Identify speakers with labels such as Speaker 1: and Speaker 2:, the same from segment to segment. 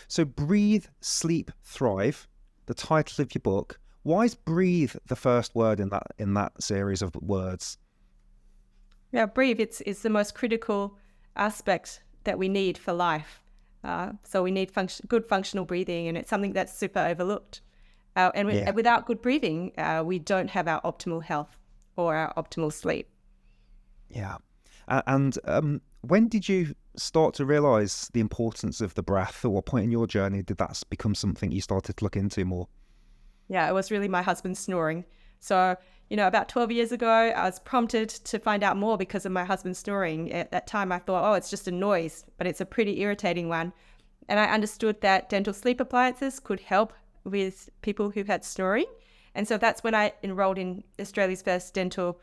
Speaker 1: So breathe, sleep, thrive, the title of your book. Why is breathe the first word in that series of words?
Speaker 2: Yeah, breathe, it's the most critical aspect that we need for life. So we need good functional breathing, and it's something that's super overlooked.
Speaker 1: Yeah.
Speaker 2: Without good breathing, we don't have our optimal health or our optimal sleep.
Speaker 1: Yeah. And when did you start to realize the importance of the breath? At what point in your journey did that become something you started to look into more?
Speaker 2: Yeah, it was really my husband snoring. So, about 12 years ago, I was prompted to find out more because of my husband snoring. At that time, I thought, oh, it's just a noise, but it's a pretty irritating one. And I understood that dental sleep appliances could help with people who had snoring. And so that's when I enrolled in Australia's first dental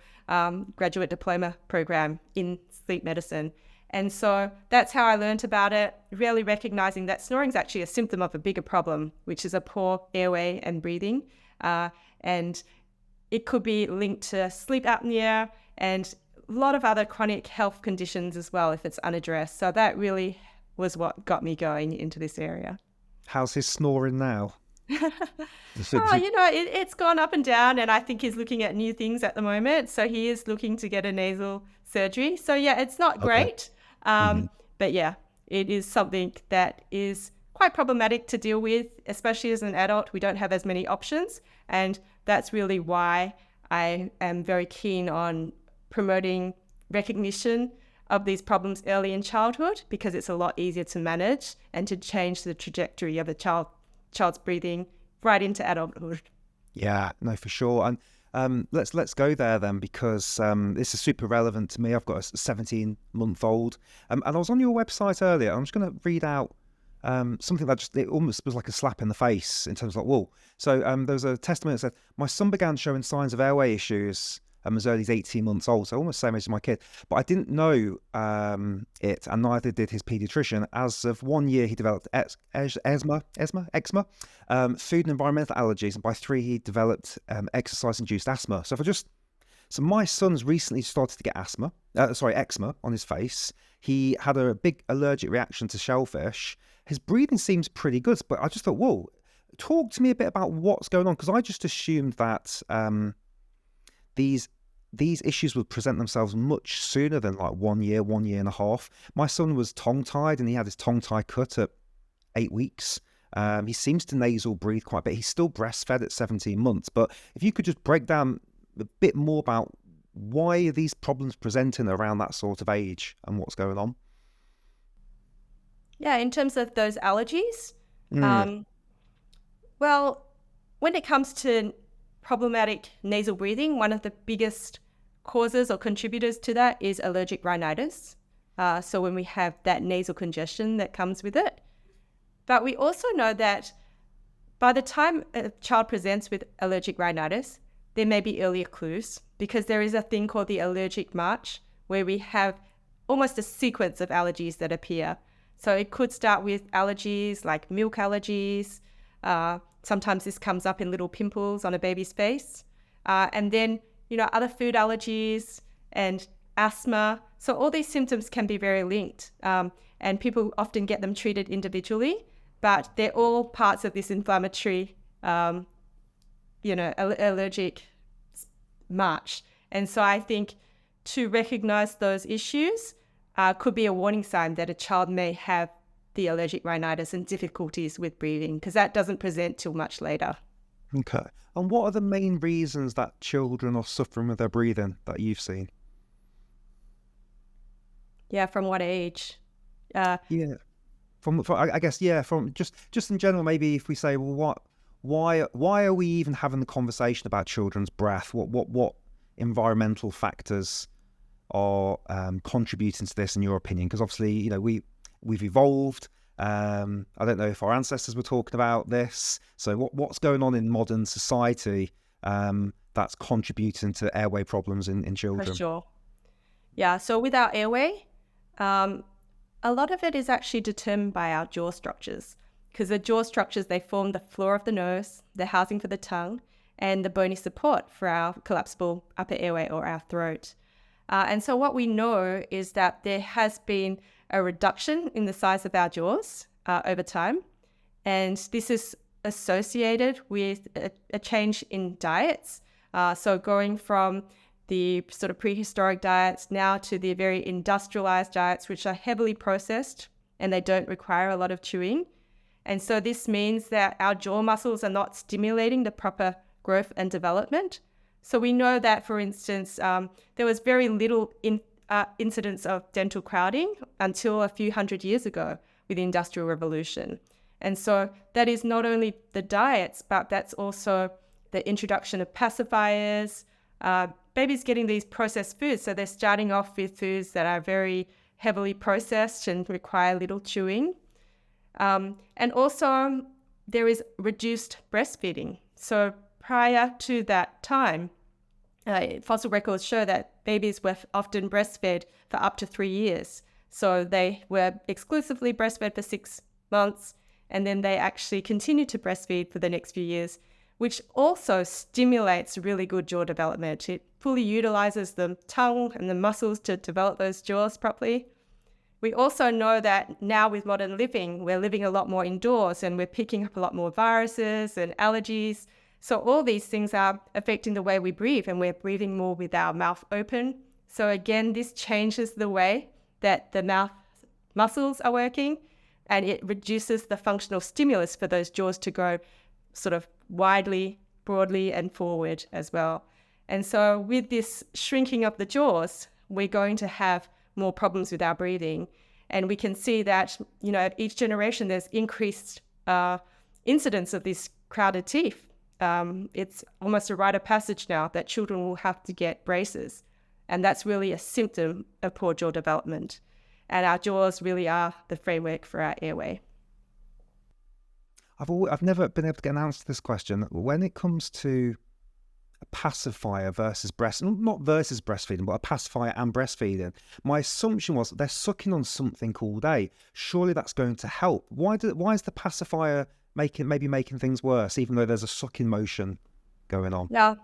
Speaker 2: graduate diploma program in sleep medicine. And so that's how I learned about it, really recognizing that snoring is actually a symptom of a bigger problem, which is a poor airway and breathing. And it could be linked to sleep apnea and a lot of other chronic health conditions as well if it's unaddressed. So that really was what got me going into this area.
Speaker 1: How's his snoring now?
Speaker 2: It's gone up and down, and I think he's looking at new things at the moment. So he is looking to get a nasal surgery. So yeah, it's not
Speaker 1: Okay.
Speaker 2: great.
Speaker 1: Hmm.
Speaker 2: But yeah, it is something that is quite problematic to deal with, especially as an adult. We don't have as many options. And that's really why I am very keen on promoting recognition of these problems early in childhood, because it's a lot easier to manage and to change the trajectory of a child's breathing right into adulthood.
Speaker 1: Yeah, no, for sure. And let's go there then, because this is super relevant to me. I've got a 17-month-old, and I was on your website earlier. I'm just going to read out something that it almost was like a slap in the face in terms of like, whoa. So there was a testimony that said, my son began showing signs of airway issues as early as 18 months old, so almost the same age as my kid. But I didn't know it, and neither did his paediatrician. As of 1 year, he developed eczema, food and environmental allergies, and by 3, he developed exercise-induced asthma. So my son's recently started to get eczema on his face. He had a big allergic reaction to shellfish. His breathing seems pretty good, but I just thought, whoa, talk to me a bit about what's going on, because I just assumed that these issues would present themselves much sooner than like 1 year, 1.5 years. My son was tongue-tied, and he had his tongue tie cut at 8 weeks. He seems to nasal breathe quite a bit. He's still breastfed at 17 months. But if you could just break down a bit more about why are these problems presenting around that sort of age and what's going on?
Speaker 2: Yeah, in terms of those allergies, well, when it comes to problematic nasal breathing, one of the biggest causes or contributors to that is allergic rhinitis. So when we have that nasal congestion that comes with it. But we also know that by the time a child presents with allergic rhinitis, there may be earlier clues, because there is a thing called the allergic march, where we have almost a sequence of allergies that appear. So it could start with allergies like milk allergies. Sometimes this comes up in little pimples on a baby's face. And then, other food allergies and asthma. So all these symptoms can be very linked. And people often get them treated individually, but they're all parts of this inflammatory, allergic march. And so I think to recognize those issues could be a warning sign that a child may have the allergic rhinitis and difficulties with breathing, because that doesn't present till much later.
Speaker 1: Okay. And what are the main reasons that children are suffering with their breathing that you've seen?
Speaker 2: Yeah, from what age?
Speaker 1: Yeah. From I guess, yeah, from just in general, maybe if we say, well, why are we even having the conversation about children's breath? What environmental factors are contributing to this, in your opinion? Because obviously, we've evolved. I don't know if our ancestors were talking about this. So what's going on in modern society that's contributing to airway problems in children?
Speaker 2: For sure. Yeah, so with our airway, a lot of it is actually determined by our jaw structures, because the jaw structures, they form the floor of the nose, the housing for the tongue, and the bony support for our collapsible upper airway or our throat. And so what we know is that there has been a reduction in the size of our jaws over time. And this is associated with a change in diets. So going from the sort of prehistoric diets now to the very industrialized diets, which are heavily processed and they don't require a lot of chewing. And so this means that our jaw muscles are not stimulating the proper growth and development. So we know that, for instance, there was very little incidence of dental crowding until a few hundred years ago with the Industrial Revolution. And so that is not only the diets, but that's also the introduction of pacifiers, babies getting these processed foods. So they're starting off with foods that are very heavily processed and require little chewing. And also there is reduced breastfeeding. So prior to that time, fossil records show that babies were often breastfed for up to 3 years. So they were exclusively breastfed for 6 months, and then they actually continued to breastfeed for the next few years, which also stimulates really good jaw development. It fully utilizes the tongue and the muscles to develop those jaws properly. We also know that now with modern living, we're living a lot more indoors and we're picking up a lot more viruses and allergies. So all these things are affecting the way we breathe, and we're breathing more with our mouth open. So again, this changes the way that the mouth muscles are working, and it reduces the functional stimulus for those jaws to grow sort of widely, broadly, and forward as well. And so with this shrinking of the jaws, we're going to have more problems with our breathing. And we can see that, each generation there's increased incidence of these crowded teeth. It's almost a rite of passage now that children will have to get braces. And that's really a symptom of poor jaw development. And our jaws really are the framework for our airway.
Speaker 1: I've never been able to get an answer to this question. When it comes to a pacifier versus not versus breastfeeding, but a pacifier and breastfeeding, my assumption was they're sucking on something all day. Surely that's going to help. Why is the pacifier making things worse, even though there's a sucking motion going on?
Speaker 2: Yeah.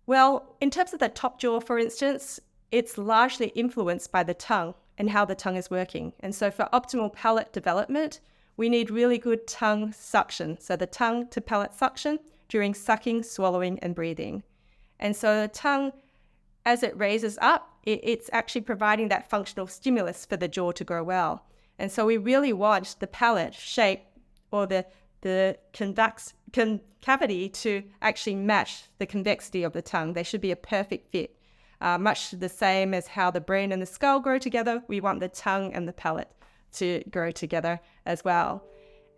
Speaker 2: Well, in terms of the top jaw, for instance, it's largely influenced by the tongue and how the tongue is working. And so for optimal palate development, we need really good tongue suction. So the tongue to palate suction during sucking, swallowing, and breathing. And so the tongue, as it raises up, it's actually providing that functional stimulus for the jaw to grow well. And so we really want the palate shape or the concavity to actually match the convexity of the tongue. They should be a perfect fit. Much the same as how the brain and the skull grow together, we want the tongue and the palate to grow together as well.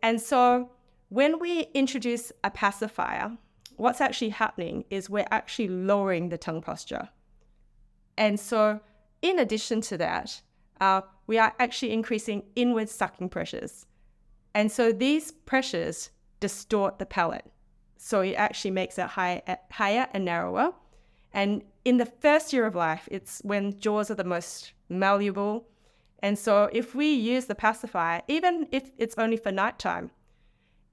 Speaker 2: And so when we introduce a pacifier, what's actually happening is we're actually lowering the tongue posture. And so in addition to that, we are actually increasing inward sucking pressures. And so these pressures distort the palate. So it actually makes it higher and narrower. And in the first year of life, it's when jaws are the most malleable. And so if we use the pacifier, even if it's only for nighttime,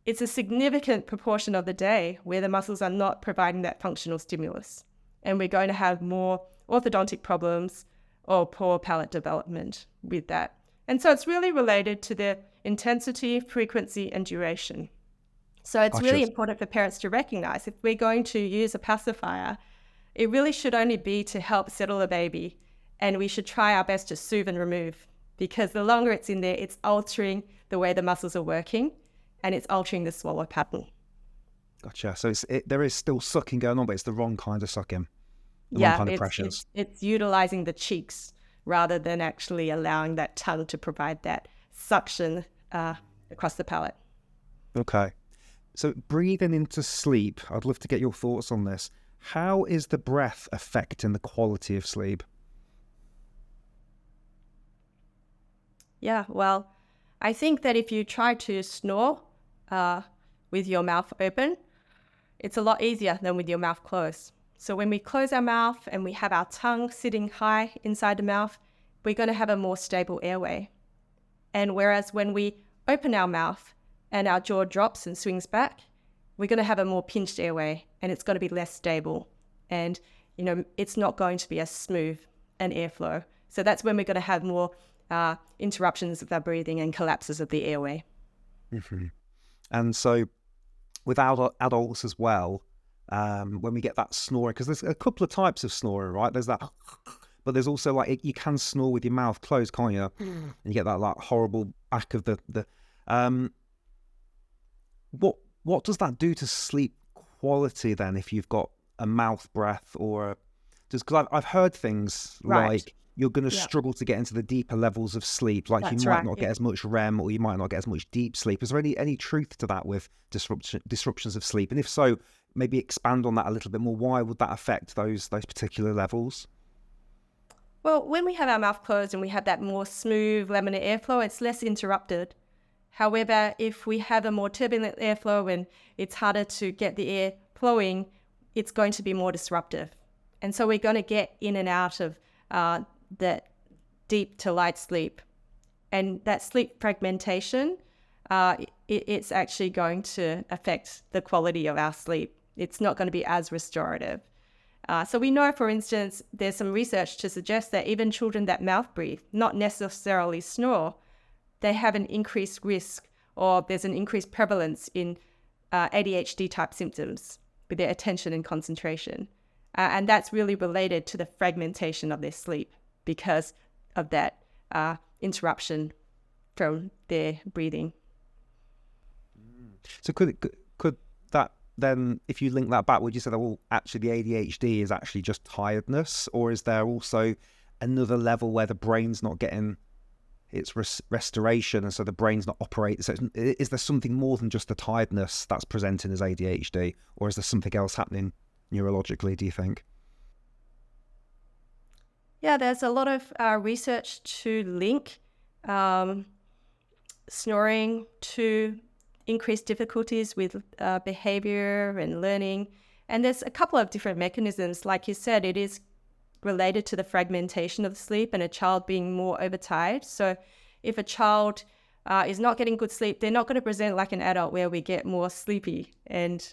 Speaker 2: it's a significant proportion of the day where the muscles are not providing that functional stimulus. And we're going to have more orthodontic problems or poor palate development with that. And so it's really related to the intensity, frequency, and duration. So it's really important for parents to recognize if we're going to use a pacifier, it really should only be to help settle a baby. And we should try our best to soothe and remove, because the longer it's in there, it's altering the way the muscles are working and it's altering the swallow pattern.
Speaker 1: Gotcha. So there is still sucking going on, but it's the wrong kind of sucking. Wrong kind of pressures.
Speaker 2: It's utilizing the cheeks rather than actually allowing that tongue to provide that suction across the palate.
Speaker 1: Okay. So breathing into sleep, I'd love to get your thoughts on this. How is the breath affecting the quality of sleep?
Speaker 2: Yeah, well, I think that if you try to snore with your mouth open, it's a lot easier than with your mouth closed. So when we close our mouth and we have our tongue sitting high inside the mouth, we're going to have a more stable airway. And whereas when we open our mouth and our jaw drops and swings back, we're going to have a more pinched airway and it's going to be less stable. And, it's not going to be as smooth an airflow. So that's when we're going to have more interruptions of our breathing and collapses of the airway.
Speaker 1: Mhm. And so with adults as well, when we get that snoring, because there's a couple of types of snoring, right? There's that, but there's also like you can snore with your mouth closed, can't you? And you get that like horrible back of the. Um, what does that do to sleep quality then? If you've got a mouth breath or just because I've heard things
Speaker 2: Right.
Speaker 1: like you're going to
Speaker 2: Yeah,
Speaker 1: struggle to get into the deeper levels of sleep, like you
Speaker 2: that's
Speaker 1: might
Speaker 2: right.
Speaker 1: not
Speaker 2: Yeah.
Speaker 1: get as much REM or you might not get as much deep sleep. Is there any truth to that with disruptions of sleep? And if so, maybe expand on that a little bit more. Why would that affect those particular levels?
Speaker 2: Well, when we have our mouth closed and we have that more smooth laminar airflow, it's less interrupted. However, if we have a more turbulent airflow and it's harder to get the air flowing, it's going to be more disruptive. And so we're going to get in and out of that deep to light sleep. And that sleep fragmentation, it's actually going to affect the quality of our sleep. It's not going to be as restorative. So we know, for instance, there's some research to suggest that even children that mouth breathe, not necessarily snore, they have an increased risk or there's an increased prevalence in ADHD type symptoms with their attention and concentration. And that's really related to the fragmentation of their sleep because of that interruption from their breathing.
Speaker 1: So could that then, if you link that back, would you say that, well, actually the ADHD is actually just tiredness, or is there also another level where the brain's not getting its restoration, and so the brain's not operating? So is there something more than just the tiredness that's presenting as ADHD, or is there something else happening neurologically, do you think?
Speaker 2: Yeah, there's a lot of research to link snoring to increased difficulties with behavior and learning. And there's a couple of different mechanisms. Like you said, it is related to the fragmentation of sleep and a child being more overtired. So if a child is not getting good sleep, they're not going to present like an adult where we get more sleepy and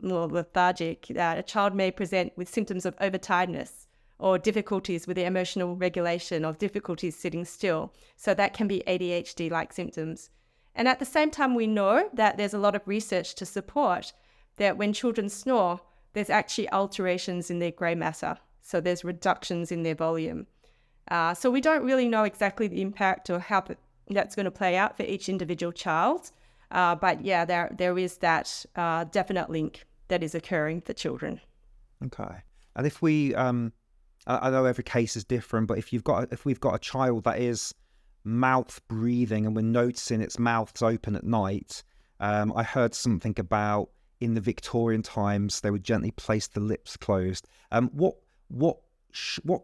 Speaker 2: more lethargic. A child may present with symptoms of overtiredness or difficulties with their emotional regulation or difficulties sitting still. So that can be ADHD-like symptoms. And at the same time, we know that there's a lot of research to support that when children snore, there's actually alterations in their grey matter. So there's reductions in their volume. So we don't really know exactly the impact or how that's going to play out for each individual child. But yeah, there is that definite link that is occurring for children.
Speaker 1: Okay. And if we, I know every case is different, but if we've got a child that is mouth breathing and we're noticing its mouth's open at night, I heard something about in the Victorian times they would gently place the lips closed. What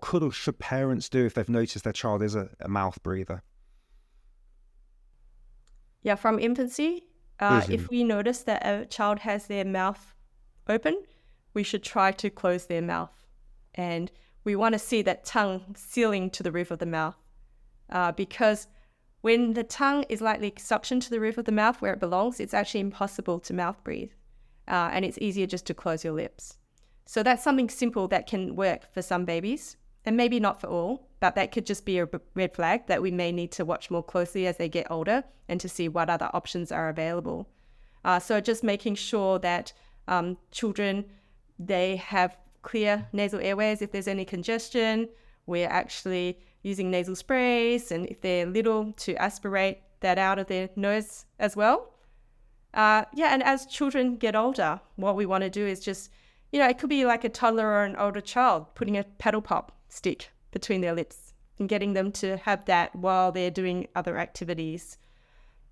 Speaker 1: could or should parents do if they've noticed their child is a mouth breather?
Speaker 2: Yeah, from infancy, if we notice that a child has their mouth open, we should try to close their mouth. And we want to see that tongue sealing to the roof of the mouth. Because when the tongue is lightly suctioned to the roof of the mouth where it belongs, it's actually impossible to mouth breathe. And it's easier just to close your lips. So that's something simple that can work for some babies, and maybe not for all, but that could just be a red flag that we may need to watch more closely as they get older and to see what other options are available. So just making sure that children, they have clear nasal airways. If there's any congestion, we're actually using nasal sprays, and if they're little, to aspirate that out of their nose as well. And as children get older, what we want to do is just, it could be like a toddler or an older child putting a paddle pop stick between their lips and getting them to have that while they're doing other activities.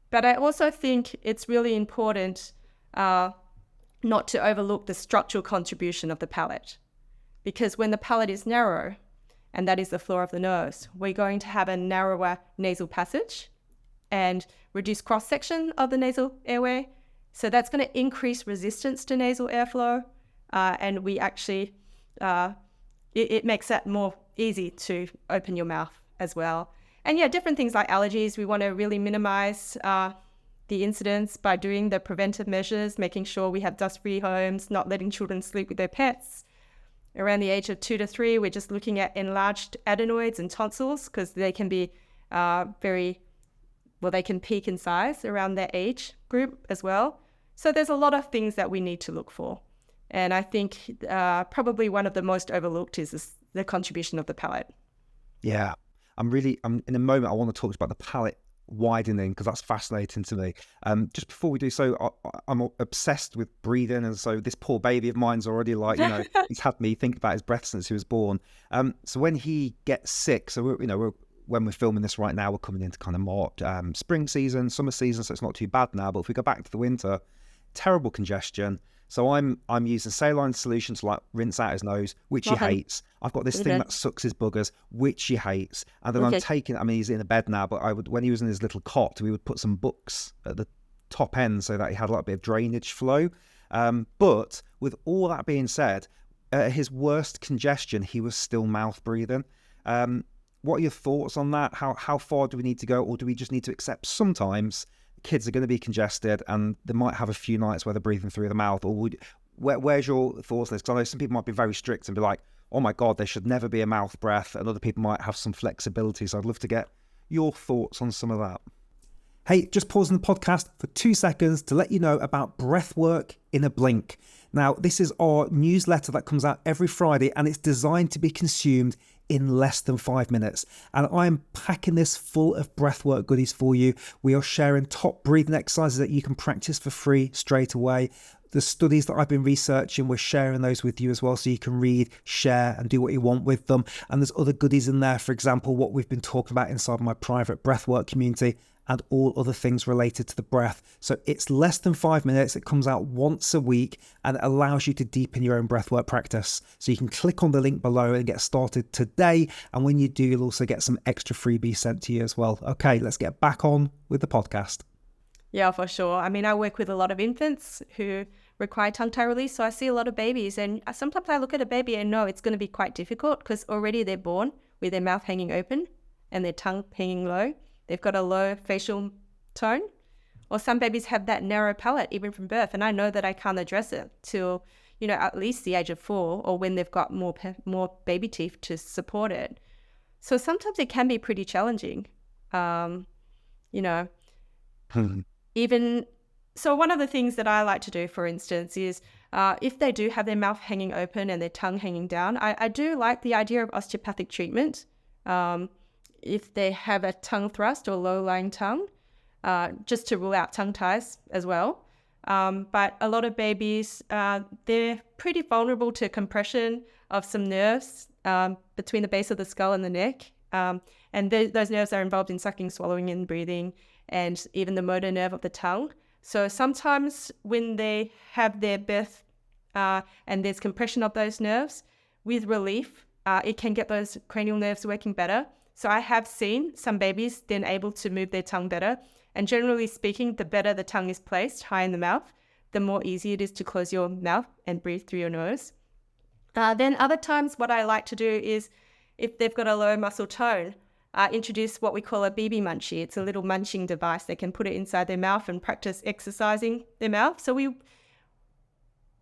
Speaker 2: But I also think it's really important not to overlook the structural contribution of the palate, because when the palate is narrow, and that is the floor of the nose, we're going to have a narrower nasal passage and reduced cross-section of the nasal airway. So that's going to increase resistance to nasal airflow. And we actually, it makes that more easy to open your mouth as well. And yeah, different things like allergies, we want to really minimize the incidence by doing the preventive measures, making sure we have dust-free homes, not letting children sleep with their pets. Around the age of 2 to 3, we're just looking at enlarged adenoids and tonsils because they can be very they can peak in size around their age group as well. So there's a lot of things that we need to look for. And I think probably one of the most overlooked is the contribution of the palate.
Speaker 1: Yeah, I'm in a moment, I want to talk about the palate widening because that's fascinating to me. Just before we do so, I'm obsessed with breathing. And so this poor baby of mine's already like, he's had me think about his breath since he was born. So when he gets sick, so when we're filming this right now, we're coming into kind of more spring season, summer season, so it's not too bad now. But if we go back to the winter, terrible congestion. So I'm using saline solution to like rinse out his nose, which he hates. I've got this thing that sucks his boogers, which he hates. And then I'm taking, he's in a bed now, but when he was in his little cot, we would put some books at the top end so that he had like a bit of drainage flow. But with all that being said, his worst congestion, he was still mouth breathing. What are your thoughts on that? How far do we need to go? Or do we just need to accept sometimes kids are going to be congested and they might have a few nights where they're breathing through the mouth? Or where's your thoughts on this? Because I know some people might be very strict and be like, oh my God, there should never be a mouth breath. And other people might have some flexibility. So I'd love to get your thoughts on some of that. Hey, just pausing the podcast for 2 seconds to let you know about Breathwork in a Blink. Now, this is our newsletter that comes out every Friday and it's designed to be consumed in less than 5 minutes. And I'm packing this full of breathwork goodies for you. We are sharing top breathing exercises that you can practice for free straight away. The studies that I've been researching, we're sharing those with you as well, so you can read, share, and do what you want with them. And there's other goodies in there, for example, what we've been talking about inside my private breathwork community and all other things related to the breath. So it's less than 5 minutes. It comes out once a week and it allows you to deepen your own breathwork practice. So you can click on the link below and get started today. And when you do, you'll also get some extra freebies sent to you as well. Okay, let's get back on with the podcast.
Speaker 2: Yeah, for sure. I work with a lot of infants who require tongue-tie release. So I see a lot of babies and sometimes I look at a baby and know it's going to be quite difficult because already they're born with their mouth hanging open and their tongue hanging low. They've got a low facial tone, or some babies have that narrow palate even from birth. And I know that I can't address it till, at least the age of 4 or when they've got more baby teeth to support it. So sometimes it can be pretty challenging, So one of the things that I like to do, for instance, is if they do have their mouth hanging open and their tongue hanging down, I do like the idea of osteopathic treatment. If they have a tongue thrust or low-lying tongue, just to rule out tongue ties as well. But a lot of babies, they're pretty vulnerable to compression of some nerves between the base of the skull and the neck. And those nerves are involved in sucking, swallowing, and breathing, and even the motor nerve of the tongue. So sometimes when they have their birth and there's compression of those nerves, with relief, it can get those cranial nerves working better. So I have seen some babies then able to move their tongue better. And generally speaking, the better the tongue is placed high in the mouth, the more easy it is to close your mouth and breathe through your nose. Then other times what I like to do is, if they've got a low muscle tone, introduce what we call a BB munchie. It's a little munching device. They can put it inside their mouth and practice exercising their mouth. So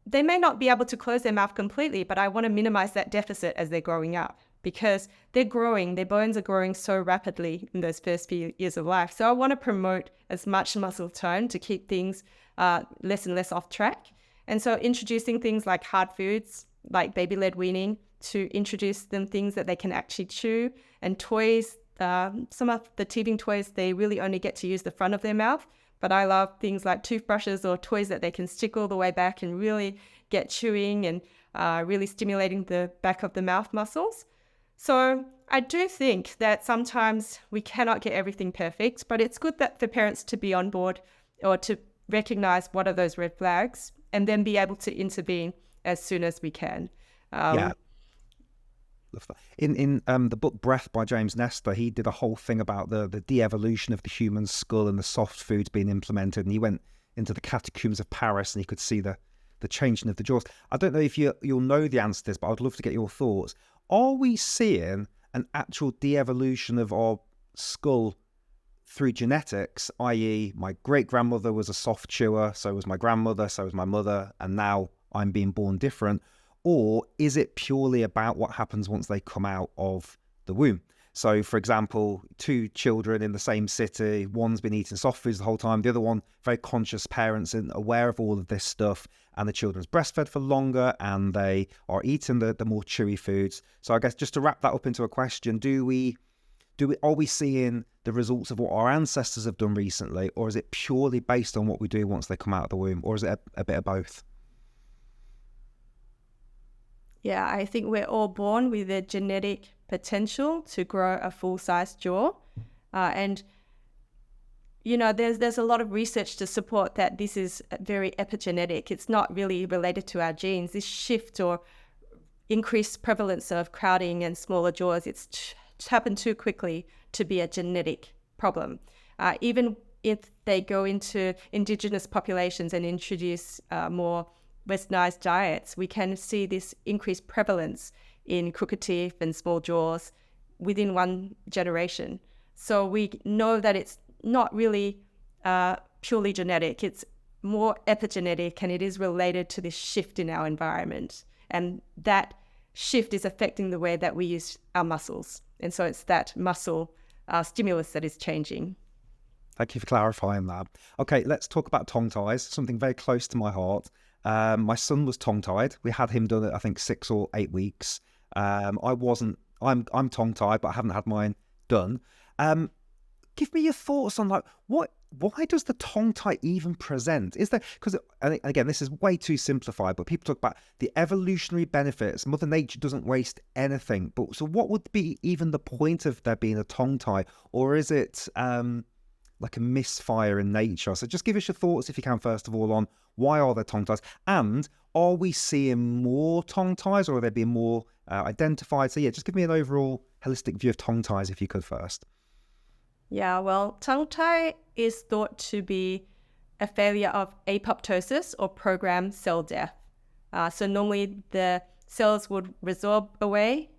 Speaker 2: they may not be able to close their mouth completely, but I want to minimize that deficit as they're growing up, because their bones are growing so rapidly in those first few years of life. So I want to promote as much muscle tone to keep things less and less off track. And so introducing things like hard foods, like baby-led weaning, to introduce them things that they can actually chew, and toys. Some of the teething toys, they really only get to use the front of their mouth. But I love things like toothbrushes or toys that they can stick all the way back and really get chewing and really stimulating the back of the mouth muscles. So I do think that sometimes we cannot get everything perfect, but it's good for parents to be on board or to recognize what are those red flags and then be able to intervene as soon as we can.
Speaker 1: Yeah. In the book Breath by James Nestor, he did a whole thing about the de-evolution of the human skull and the soft foods being implemented. And he went into the catacombs of Paris and he could see the changing of the jaws. I don't know if you'll know the answer to this, but I'd love to get your thoughts. Are we seeing an actual de-evolution of our skull through genetics, i.e. my great-grandmother was a soft chewer, so was my grandmother, so was my mother, and now I'm being born different? Or is it purely about what happens once they come out of the womb? So, for example, two children in the same city, one's been eating soft foods the whole time, the other one, very conscious parents and aware of all of this stuff, and the children's breastfed for longer and they are eating the more chewy foods. So I guess just to wrap that up into a question, are we seeing the results of what our ancestors have done recently, or is it purely based on what we do once they come out of the womb, or is it a bit of both?
Speaker 2: Yeah, I think we're all born with a genetic potential to grow a full-size jaw. And, there's a lot of research to support that this is very epigenetic. It's not really related to our genes. This shift or increased prevalence of crowding and smaller jaws, it's happened too quickly to be a genetic problem. Even if they go into indigenous populations and introduce more westernized diets, we can see this increased prevalence in crooked teeth and small jaws within one generation. So we know that it's not really purely genetic, it's more epigenetic, and it is related to this shift in our environment. And that shift is affecting the way that we use our muscles. And so it's that muscle stimulus that is changing.
Speaker 1: Thank you for clarifying that. Okay, let's talk about tongue ties, something very close to my heart. My son was tongue-tied. We had him done it, I think, 6 or 8 weeks. I'm tongue-tied, but I haven't had mine done. Give me your thoughts on why does the tongue tie even present? Is there, because again, this is way too simplified, but people talk about the evolutionary benefits. Mother Nature doesn't waste anything. But so what would be even the point of there being a tongue tie? Or is it like a misfire in nature? So just give us your thoughts, if you can, first of all, on why are there tongue ties, and are we seeing more tongue ties, or are they being more identified? So yeah, just give me an overall holistic view of tongue ties, if you could, first.
Speaker 2: Yeah, well, tongue tie is thought to be a failure of apoptosis or programmed cell death. So normally the cells would resorb away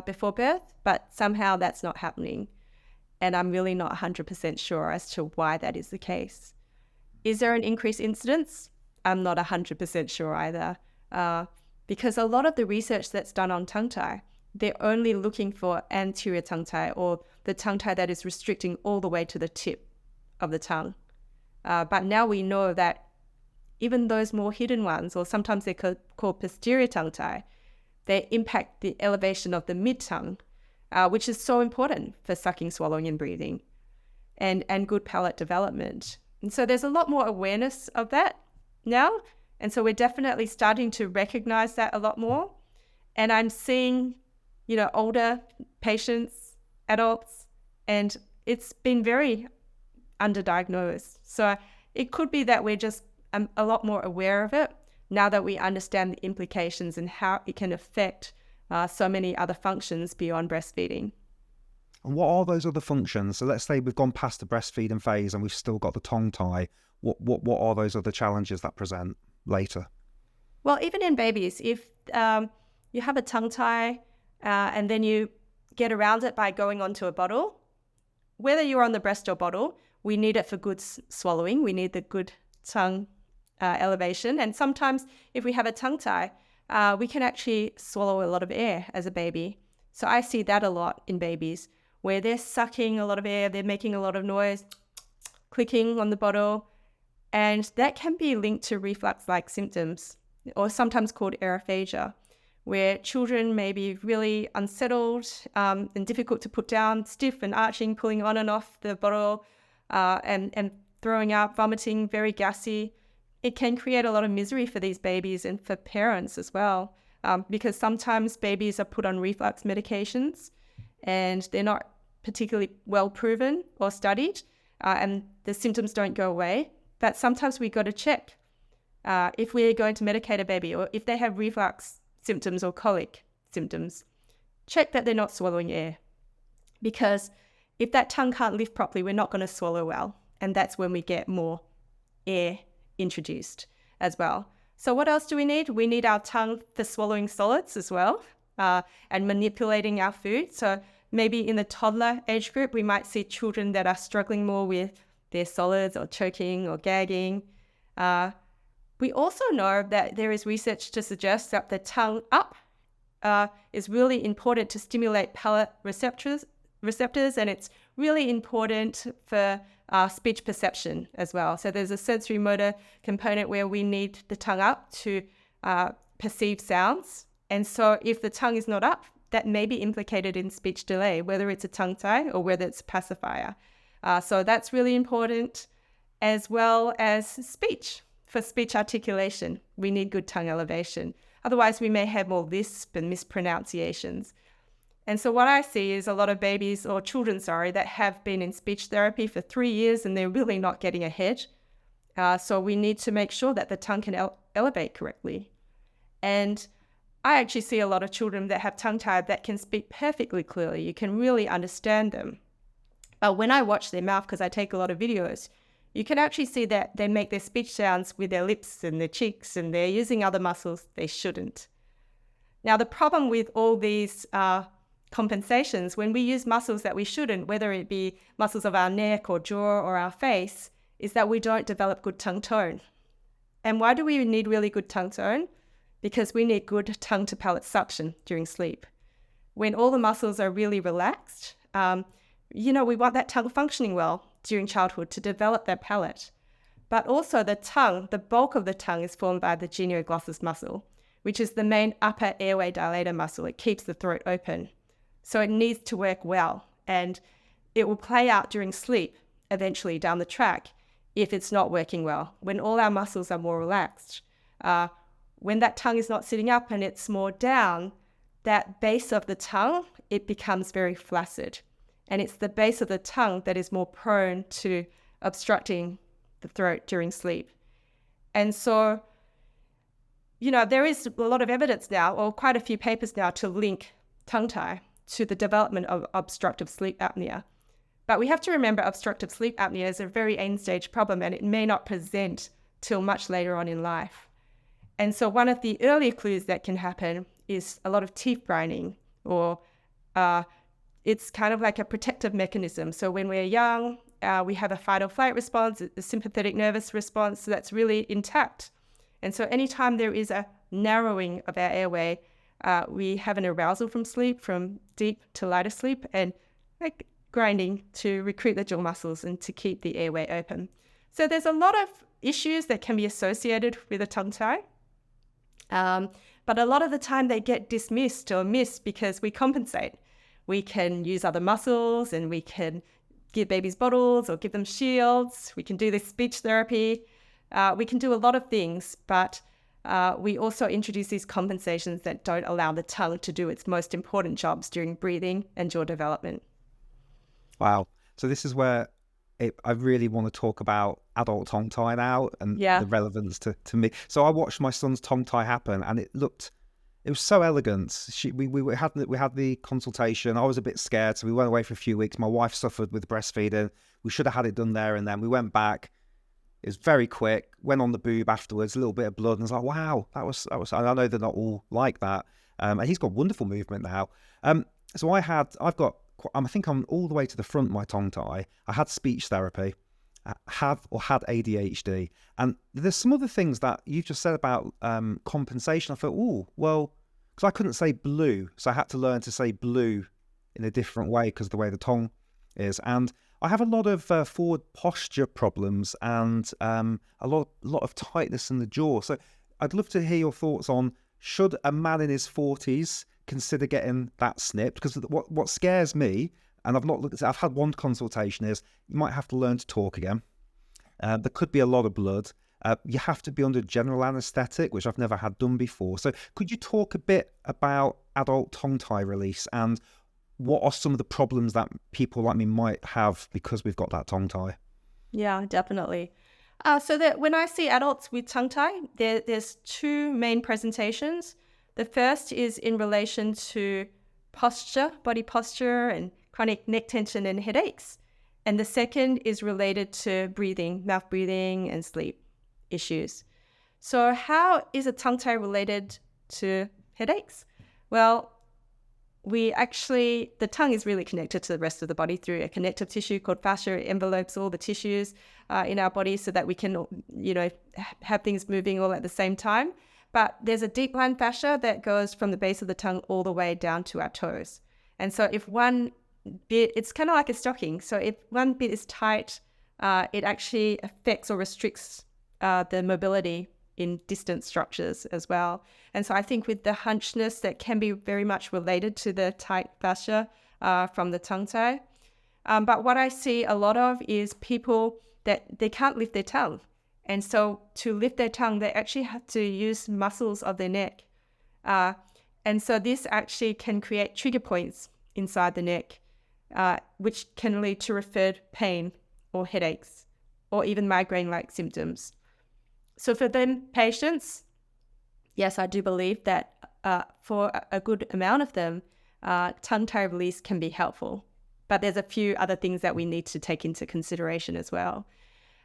Speaker 2: before birth, but somehow that's not happening. And I'm really not 100% sure as to why that is the case. Is there an increased incidence? I'm not 100% sure either, because a lot of the research that's done on tongue tie, they're only looking for anterior tongue tie, or the tongue tie that is restricting all the way to the tip of the tongue. But now we know that even those more hidden ones, or sometimes they're called posterior tongue tie, they impact the elevation of the mid-tongue, which is so important for sucking, swallowing, and breathing, and good palate development. And so there's a lot more awareness of that now. And so we're definitely starting to recognize that a lot more. And I'm seeing, older patients, adults, and it's been very underdiagnosed. So it could be that we're just a lot more aware of it now that we understand the implications and how it can affect so many other functions beyond breastfeeding.
Speaker 1: And what are those other functions? So let's say we've gone past the breastfeeding phase and we've still got the tongue tie. What are those other challenges that present later?
Speaker 2: Well, even in babies, if you have a tongue tie and then you get around it by going onto a bottle, whether you're on the breast or bottle, we need it for good swallowing. We need the good tongue elevation. And sometimes if we have a tongue tie, we can actually swallow a lot of air as a baby. So I see that a lot in babies, where they're sucking a lot of air, they're making a lot of noise, clicking on the bottle, and that can be linked to reflux-like symptoms, or sometimes called aerophagia, where children may be really unsettled and difficult to put down, stiff and arching, pulling on and off the bottle, and throwing up, vomiting, very gassy. It can create a lot of misery for these babies and for parents as well, because sometimes babies are put on reflux medications and they're not particularly well proven or studied, and the symptoms don't go away. But sometimes we got to check if we're going to medicate a baby, or if they have reflux symptoms or colic symptoms, check that they're not swallowing air. Because if that tongue can't lift properly, we're not going to swallow well. And that's when we get more air introduced as well. So what else do we need? We need our tongue for swallowing solids as well, and manipulating our food. So maybe in the toddler age group, we might see children that are struggling more with their solids, or choking or gagging. We also know that there is research to suggest that the tongue up is really important to stimulate palate receptors, and it's really important for speech perception as well. So there's a sensory motor component where we need the tongue up to perceive sounds. And so if the tongue is not up, that may be implicated in speech delay, whether it's a tongue tie or whether it's a pacifier. So that's really important, as well as speech. For speech articulation, we need good tongue elevation. Otherwise, we may have more lisp and mispronunciations. And so what I see is a lot of babies or children, that have been in speech therapy for 3 years and they're really not getting ahead. So we need to make sure that the tongue can elevate correctly. And I actually see a lot of children that have tongue tie that can speak perfectly clearly. You can really understand them. But when I watch their mouth, because I take a lot of videos, you can actually see that they make their speech sounds with their lips and their cheeks, and they're using other muscles they shouldn't. Now, the problem with all these compensations, when we use muscles that we shouldn't, whether it be muscles of our neck or jaw or our face, is that we don't develop good tongue tone. And why do we need really good tongue tone? Because we need good tongue to palate suction during sleep. When all the muscles are really relaxed, we want that tongue functioning well during childhood to develop that palate. But also the tongue, the bulk of the tongue is formed by the genioglossus muscle, which is the main upper airway dilator muscle. It keeps the throat open. So it needs to work well, and it will play out during sleep eventually down the track if it's not working well. When all our muscles are more relaxed, when that tongue is not sitting up and it's more down, that base of the tongue, it becomes very flaccid. And it's the base of the tongue that is more prone to obstructing the throat during sleep. And so, there is a lot of evidence now, or quite a few papers now, to link tongue tie to the development of obstructive sleep apnea. But we have to remember obstructive sleep apnea is a very end-stage problem, and it may not present till much later on in life. And so one of the earlier clues that can happen is a lot of teeth grinding, or it's kind of like a protective mechanism. So when we're young, we have a fight or flight response, a sympathetic nervous response, so that's really intact. And so anytime there is a narrowing of our airway, we have an arousal from sleep, from deep to lighter sleep, and like grinding to recruit the jaw muscles and to keep the airway open. So there's a lot of issues that can be associated with a tongue tie. But a lot of the time they get dismissed or missed because we compensate. We can use other muscles, and we can give babies bottles or give them shields. We can do this speech therapy. We can do a lot of things, but we also introduce these compensations that don't allow the tongue to do its most important jobs during breathing and jaw development.
Speaker 1: Wow. So this is where I really want to talk about adult tongue tie now, and the relevance to me. So I watched my son's tongue tie happen, and it was so elegant. We had the consultation. I was a bit scared, so we went away for a few weeks. My wife suffered with breastfeeding. We should have had it done there and then. We went back. It was very quick. Went on the boob afterwards, a little bit of blood, and I was like, wow, that was. I know they're not all like that. And he's got wonderful movement now. So I think I'm all the way to the front, my tongue tie. I had speech therapy, had ADHD. And there's some other things that you've just said about compensation. I thought, because I couldn't say blue. So I had to learn to say blue in a different way because of the way the tongue is. And I have a lot of forward posture problems and a lot of tightness in the jaw. So I'd love to hear your thoughts on, should a man in his 40s consider getting that snipped? Because what scares me, and I've not looked at it, I've had one consultation, is you might have to learn to talk again. There could be a lot of blood. You have to be under general anaesthetic, which I've never had done before. So could you talk a bit about adult tongue tie release, and what are some of the problems that people like me might have because we've got that tongue tie?
Speaker 2: Yeah, definitely. So that when I see adults with tongue tie, there's two main presentations. The first is in relation to posture, body posture, and chronic neck tension and headaches. And the second is related to breathing, mouth breathing, and sleep issues. So how is a tongue tie related to headaches? Well, the tongue is really connected to the rest of the body through a connective tissue called fascia. It envelopes all the tissues in our body so that we can, have things moving all at the same time. But there's a deep line fascia that goes from the base of the tongue all the way down to our toes. And so if one bit, it's kind of like a stocking. So if one bit is tight, it actually affects or restricts the mobility in distant structures as well. And so I think with the hunchness, that can be very much related to the tight fascia from the tongue tie. But what I see a lot of is people that they can't lift their tongue. And so to lift their tongue, they actually have to use muscles of their neck. And so this actually can create trigger points inside the neck, which can lead to referred pain or headaches or even migraine-like symptoms. So for them patients, yes, I do believe that for a good amount of them, tongue tie release can be helpful. But there's a few other things that we need to take into consideration as well.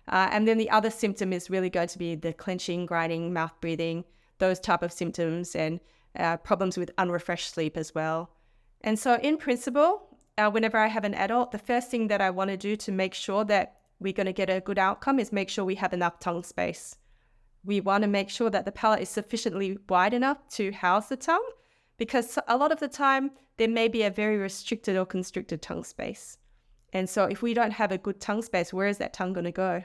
Speaker 2: And then the other symptom is really going to be the clenching, grinding, mouth breathing, those type of symptoms, and problems with unrefreshed sleep as well. And so in principle, whenever I have an adult, the first thing that I want to do to make sure that we're going to get a good outcome is make sure we have enough tongue space. We want to make sure that the palate is sufficiently wide enough to house the tongue, because a lot of the time there may be a very restricted or constricted tongue space. And so if we don't have a good tongue space, where is that tongue going to go?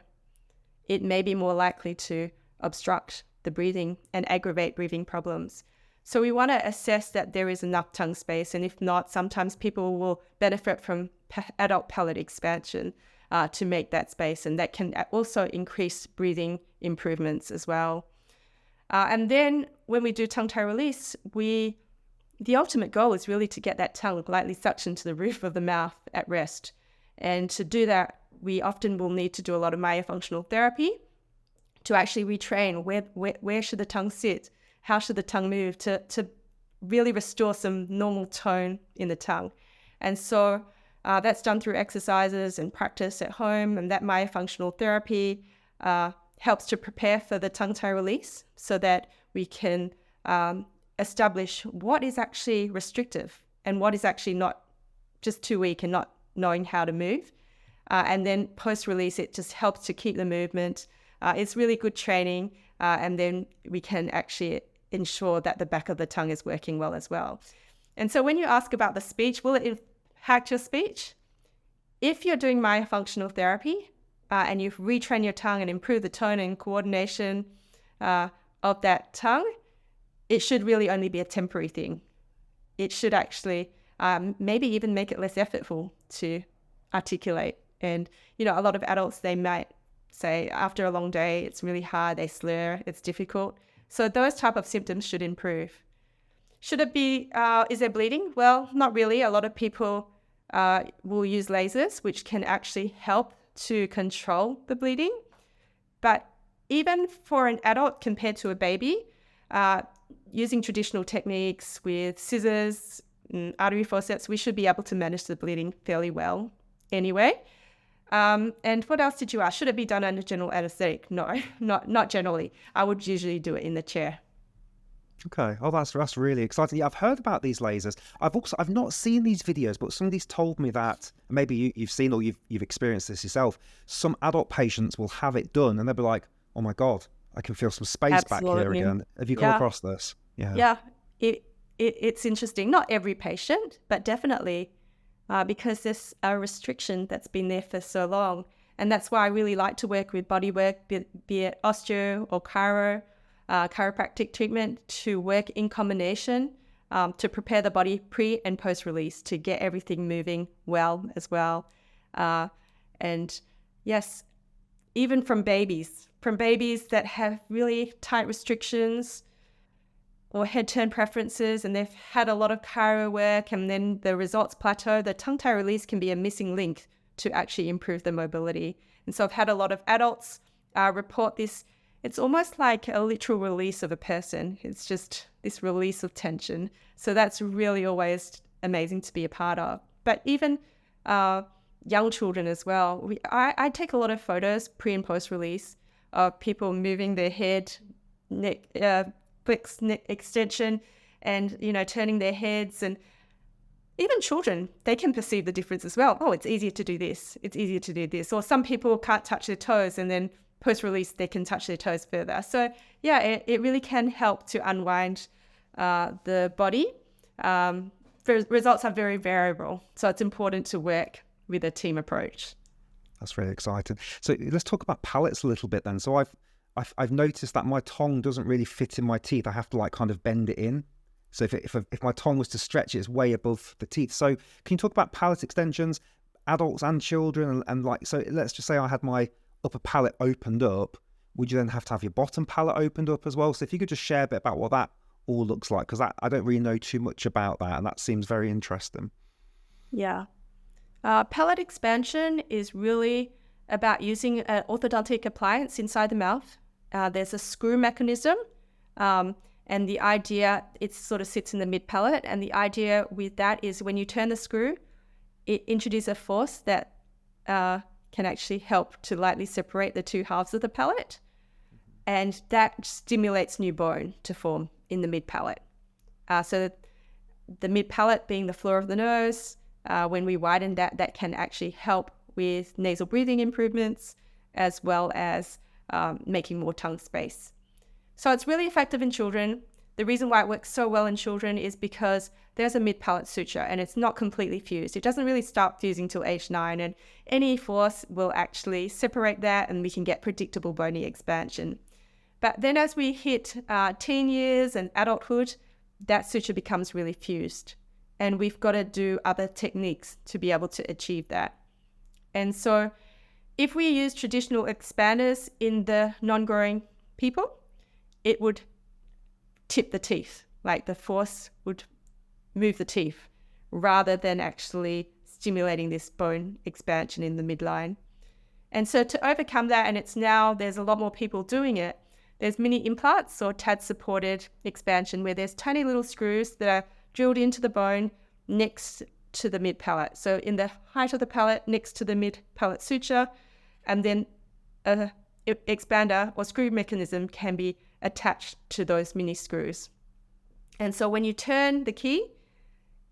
Speaker 2: It may be more likely to obstruct the breathing and aggravate breathing problems. So we want to assess that there is enough tongue space, and if not, sometimes people will benefit from adult palate expansion to make that space, and that can also increase breathing improvements as well. And then when we do tongue tie release, the ultimate goal is really to get that tongue lightly suctioned to the roof of the mouth at rest. And to do that, we often will need to do a lot of myofunctional therapy to actually retrain where should the tongue sit, how should the tongue move to really restore some normal tone in the tongue. And so that's done through exercises and practice at home, and that myofunctional therapy helps to prepare for the tongue tie release so that we can establish what is actually restrictive and what is actually not just too weak and not knowing how to move. And then post-release, it just helps to keep the movement. It's really good training. And then we can actually ensure that the back of the tongue is working well as well. And so when you ask about the speech, will it impact your speech? If you're doing myofunctional therapy and you've retrained your tongue and improved the tone and coordination of that tongue, it should really only be a temporary thing. It should actually maybe even make it less effortful to articulate. And, you know, a lot of adults, they might say after a long day, it's really hard, they slur, it's difficult. So those type of symptoms should improve. Should it be, is there bleeding? Well, not really. A lot of people will use lasers, which can actually help to control the bleeding. But even for an adult compared to a baby, using traditional techniques with scissors and artery forceps, we should be able to manage the bleeding fairly well anyway. And what else did you ask? Should it be done under general anesthetic? No, not generally. I would usually do it in the chair.
Speaker 1: Okay. Oh, that's really exciting. Yeah, I've heard about these lasers. I've not seen these videos, but somebody's told me that maybe you've seen or you've experienced this yourself. Some adult patients will have it done and they'll be like, "Oh my God, I can feel some space
Speaker 2: Absolutely.
Speaker 1: back here again." Have you come across this?
Speaker 2: Yeah. It's interesting. Not every patient, but definitely because there's a restriction that's been there for so long. And that's why I really like to work with bodywork, be it osteo or chiropractic treatment, to work in combination to prepare the body pre and post release to get everything moving well as well. And yes, even from babies that have really tight restrictions or head turn preferences, and they've had a lot of chiro work and then the results plateau, the tongue tie release can be a missing link to actually improve the mobility. And so I've had a lot of adults report this. It's almost like a literal release of a person. It's just this release of tension. So that's really always amazing to be a part of. But even young children as well. I take a lot of photos pre and post release of people moving their head, neck, flex neck extension, and turning their heads. And even children, they can perceive the difference as well. Oh, it's easier to do this. It's easier to do this. Or some people can't touch their toes, and then post-release, they can touch their toes further. So yeah, it really can help to unwind the body. Results are very variable, so it's important to work with a team approach.
Speaker 1: That's really exciting. So let's talk about palates a little bit then. So I've noticed that my tongue doesn't really fit in my teeth. I have to like kind of bend it in. So if my tongue was to stretch, it's way above the teeth. So can you talk about palate extensions, adults and children, and like, so let's just say I had my upper palate opened up. Would you then have to have your bottom palate opened up as well? So if you could just share a bit about what that all looks like, because I don't really know too much about that, and that seems very interesting.
Speaker 2: Yeah. Palate expansion is really about using an orthodontic appliance inside the mouth. There's a screw mechanism, and the idea, it sort of sits in the mid palate, and the idea with that is when you turn the screw, it introduces a force that can actually help to lightly separate the two halves of the palate, and that stimulates new bone to form in the mid palate. So the mid palate being the floor of the nose, when we widen that, that can actually help with nasal breathing improvements, as well as making more tongue space. So it's really effective in children. The reason why it works so well in children is because there's a mid-palate suture and it's not completely fused. It doesn't really start fusing till age 9, and any force will actually separate that and we can get predictable bony expansion. But then as we hit teen years and adulthood, that suture becomes really fused. And we've got to do other techniques to be able to achieve that. And so if we use traditional expanders in the non-growing people, it would tip the teeth, like the force would move the teeth rather than actually stimulating this bone expansion in the midline. And so to overcome that, and there's a lot more people doing it, there's mini implants or TAD supported expansion where there's tiny little screws that are drilled into the bone next to the mid palate. So in the height of the palate, next to the mid palate suture, and then a expander or screw mechanism can be attached to those mini screws. And so when you turn the key,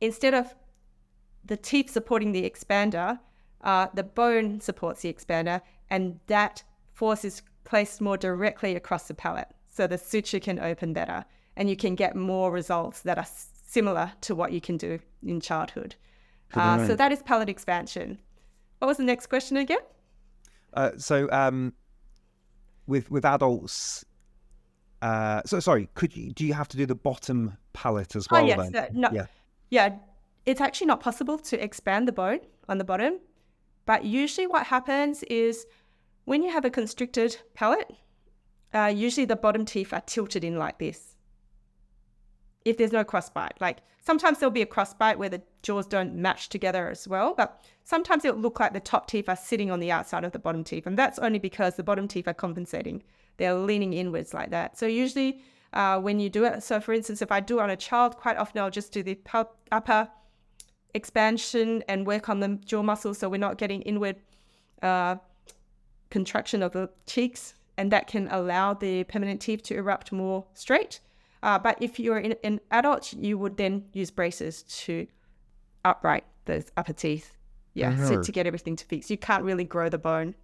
Speaker 2: instead of the teeth supporting the expander, the bone supports the expander, and that force is placed more directly across the palate. So the suture can open better and you can get more results that are similar to what you can do in childhood. So that is palate expansion. What was the next question again?
Speaker 1: With adults, do you have to do the bottom palate as well?
Speaker 2: Oh, yes.
Speaker 1: Then?
Speaker 2: Yeah, it's actually not possible to expand the bone on the bottom. But usually what happens is when you have a constricted palate, usually the bottom teeth are tilted in like this. If there's no crossbite, like sometimes there'll be a crossbite where the jaws don't match together as well, but sometimes it'll look like the top teeth are sitting on the outside of the bottom teeth, and that's only because the bottom teeth are compensating. They're leaning inwards like that. So usually when you do it, so for instance, if I do it on a child, quite often I'll just do the upper expansion and work on the jaw muscles so we're not getting inward contraction of the cheeks, and that can allow the permanent teeth to erupt more straight. But if you're in adults, you would then use braces to upright those upper teeth. Yeah, so to get everything to fix. You can't really grow the bone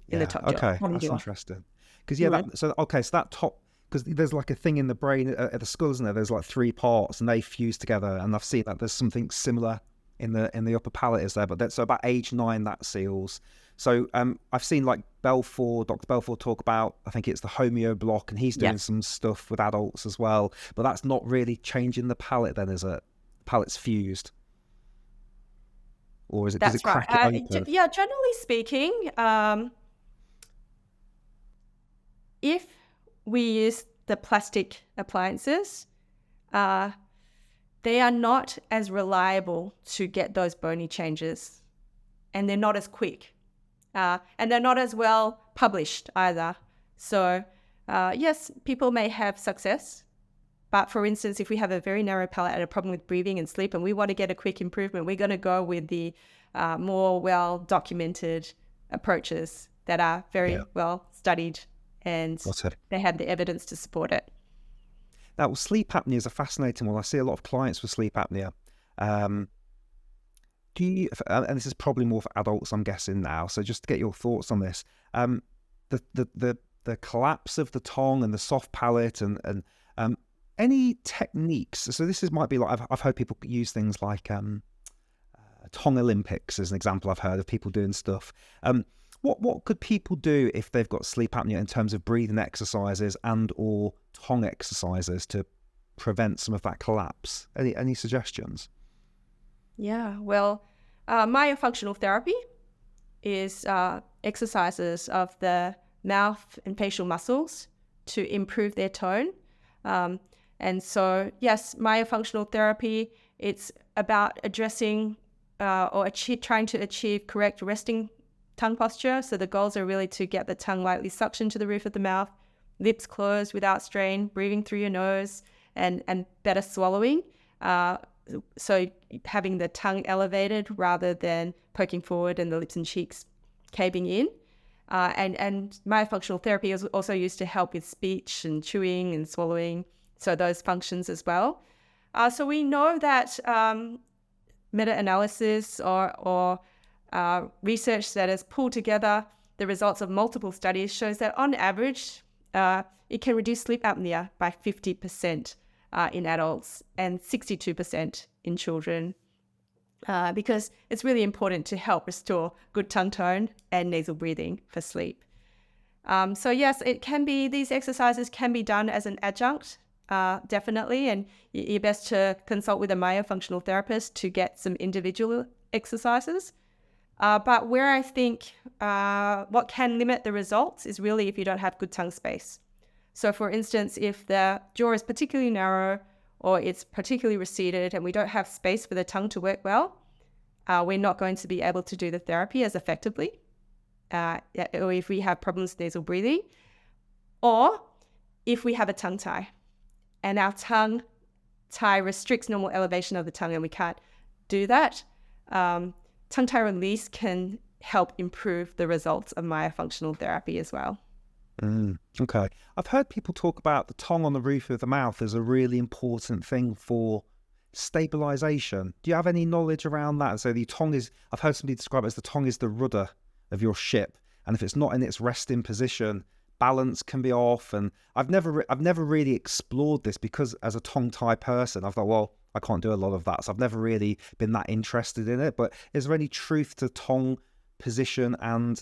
Speaker 2: in the top jaw.
Speaker 1: Okay, that's interesting. Because that top, because there's like a thing in the brain at the skull, isn't there? There's like 3 parts and they fuse together, and I've seen that there's something similar in the upper palate is there, but so about age 9 that seals. So I've seen like Dr. Belfour talk about, I think it's the homeo block, and he's doing some stuff with adults as well, but that's not really changing the palate then, is it? Palate's fused. Or is it, does it crack it open?
Speaker 2: Yeah, generally speaking, if we use the plastic appliances, they are not as reliable to get those bony changes, and they're not as quick. And they're not as well published either. So yes, people may have success, but for instance, if we have a very narrow palate and a problem with breathing and sleep and we want to get a quick improvement, we're going to go with the more well-documented approaches that are very well studied, and they have the evidence to support it.
Speaker 1: Now, sleep apnea is a fascinating one. I see a lot of clients with sleep apnea. Do you, and this is probably more for adults, I'm guessing now, so just to get your thoughts on this, the collapse of the tongue and the soft palate and any techniques. So might be like I've heard people use things like tongue Olympics as an example. I've heard of people doing stuff. What could people do if they've got sleep apnea in terms of breathing exercises and or tongue exercises to prevent some of that collapse? Any suggestions?
Speaker 2: Yeah, well, myofunctional therapy is exercises of the mouth and facial muscles to improve their tone. And so, yes, myofunctional therapy, it's about addressing trying to achieve correct resting tongue posture. So the goals are really to get the tongue lightly suctioned to the roof of the mouth, lips closed without strain, breathing through your nose, and better swallowing. So having the tongue elevated rather than poking forward and the lips and cheeks caving in. And myofunctional therapy is also used to help with speech and chewing and swallowing, so those functions as well. So we know that meta-analysis or research that has pulled together the results of multiple studies shows that on average, it can reduce sleep apnea by 50% in adults and 62% in children, because it's really important to help restore good tongue tone and nasal breathing for sleep. So yes, these exercises can be done as an adjunct, definitely, and you're best to consult with a myofunctional therapist to get some individual exercises. But where I think what can limit the results is really if you don't have good tongue space. So for instance, if the jaw is particularly narrow or it's particularly receded and we don't have space for the tongue to work well, we're not going to be able to do the therapy as effectively. Or if we have problems with nasal breathing, or if we have a tongue tie and our tongue tie restricts normal elevation of the tongue and we can't do that, tongue tie release can help improve the results of myofunctional therapy as well.
Speaker 1: Okay. I've heard people talk about the tongue on the roof of the mouth as a really important thing for stabilization. Do you have any knowledge around that? So I've heard somebody describe it as the tongue is the rudder of your ship. And if it's not in its resting position, balance can be off. And I've never really explored this because as a tongue tie person, I thought, well, I can't do a lot of that. So I've never really been that interested in it. But is there any truth to tongue position and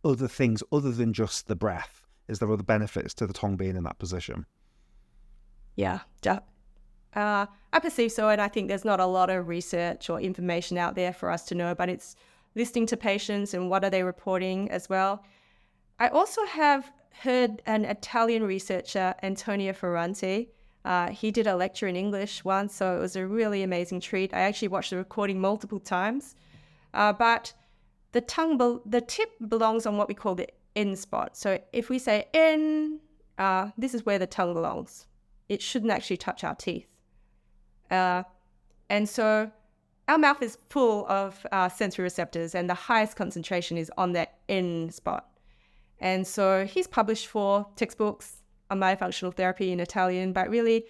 Speaker 1: other things other than just the breath? Is there other benefits to the tongue being in that position?
Speaker 2: Yeah, I perceive so, and I think there's not a lot of research or information out there for us to know, but it's listening to patients and what are they reporting as well. I also have heard an Italian researcher, Antonio Ferrante, he did a lecture in English once, so it was a really amazing treat. I actually watched the recording multiple times, but the tip belongs on what we call the N spot. So if we say N, this is where the tongue belongs. It shouldn't actually touch our teeth. And so our mouth is full of sensory receptors, and the highest concentration is on that N spot. And so he's published 4 textbooks on myofunctional therapy in Italian, but really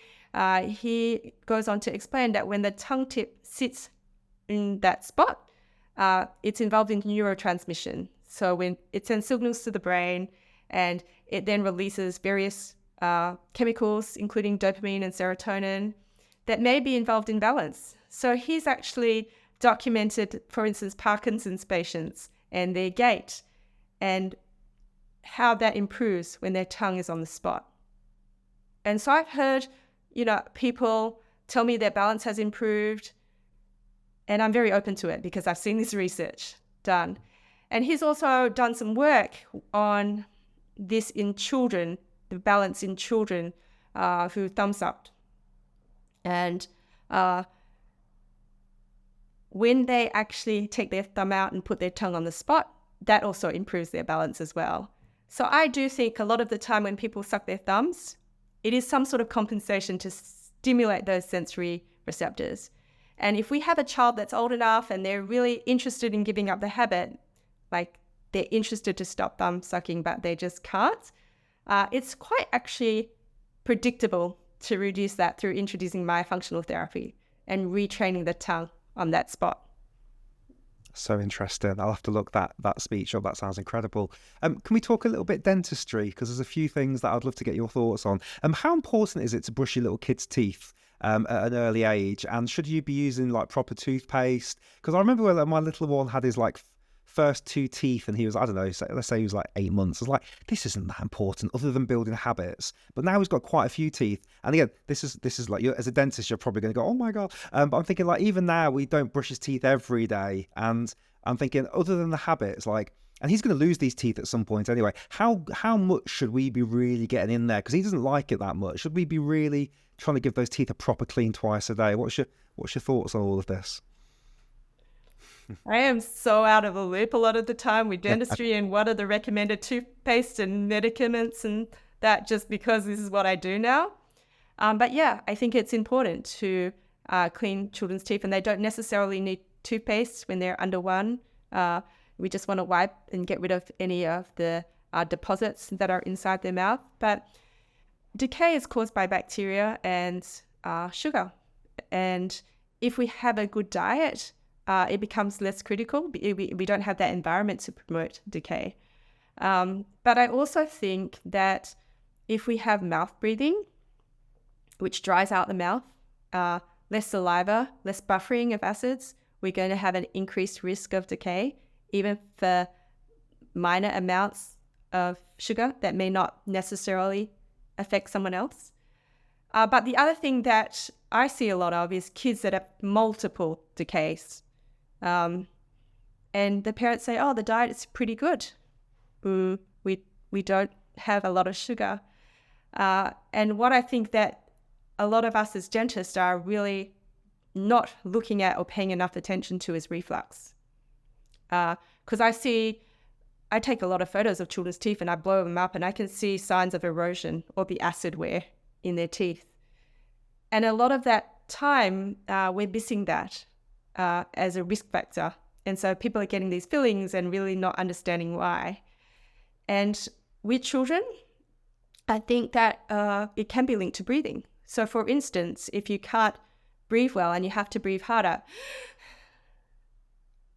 Speaker 2: he goes on to explain that when the tongue tip sits in that spot, it's involved in neurotransmission. So when it sends signals to the brain, and it then releases various chemicals, including dopamine and serotonin, that may be involved in balance. So he's actually documented, for instance, Parkinson's patients and their gait and how that improves when their tongue is on the spot. And so I've heard, people tell me their balance has improved, and I'm very open to it because I've seen this research done. And he's also done some work on this in children, the balance in children who thumbs up. And when they actually take their thumb out and put their tongue on the spot, that also improves their balance as well. So I do think a lot of the time when people suck their thumbs, it is some sort of compensation to stimulate those sensory receptors. And if we have a child that's old enough and they're really interested in giving up the habit, like they're interested to stop thumb sucking, but they just can't, it's quite actually predictable to reduce that through introducing myofunctional therapy and retraining the tongue on that spot.
Speaker 1: So interesting. I'll have to look that speech up. That sounds incredible. Can we talk a little bit dentistry? Because there's a few things that I'd love to get your thoughts on. How important is it to brush your little kids' teeth at an early age? And should you be using like proper toothpaste? Because I remember when my little one had his like first 2 teeth and he was, I don't know, let's say he was like 8 months. I was like, this isn't that important other than building habits. But now he's got quite a few teeth. And again, this is like, as a dentist, you're probably going to go, oh my God. But I'm thinking like, even now we don't brush his teeth every day. And I'm thinking other than the habits, like, and he's going to lose these teeth at some point anyway. How much should we be really getting in there? Because he doesn't like it that much. Should we be really trying to give those teeth a proper clean twice a day? What's your thoughts on all of this?
Speaker 2: I am so out of the loop a lot of the time with dentistry and what are the recommended toothpaste and medicaments and that, just because this is what I do now. But yeah, I think it's important to clean children's teeth, and they don't necessarily need toothpaste when they're under 1. We just want to wipe and get rid of any of the deposits that are inside their mouth. But decay is caused by bacteria and sugar. And if we have a good diet, it becomes less critical. We don't have that environment to promote decay. But I also think that if we have mouth breathing, which dries out the mouth, less saliva, less buffering of acids, we're going to have an increased risk of decay, even for minor amounts of sugar that may not necessarily affect someone else. But the other thing that I see a lot of is kids that have multiple decays. And the parents say, oh, the diet is pretty good. We don't have a lot of sugar. And what I think that a lot of us as dentists are really not looking at or paying enough attention to is reflux. Because I take a lot of photos of children's teeth and I blow them up and I can see signs of erosion or the acid wear in their teeth. And a lot of that time, we're missing that as a risk factor. And so people are getting these fillings and really not understanding why. And with children, I think that it can be linked to breathing. So for instance, if you can't breathe well and you have to breathe harder,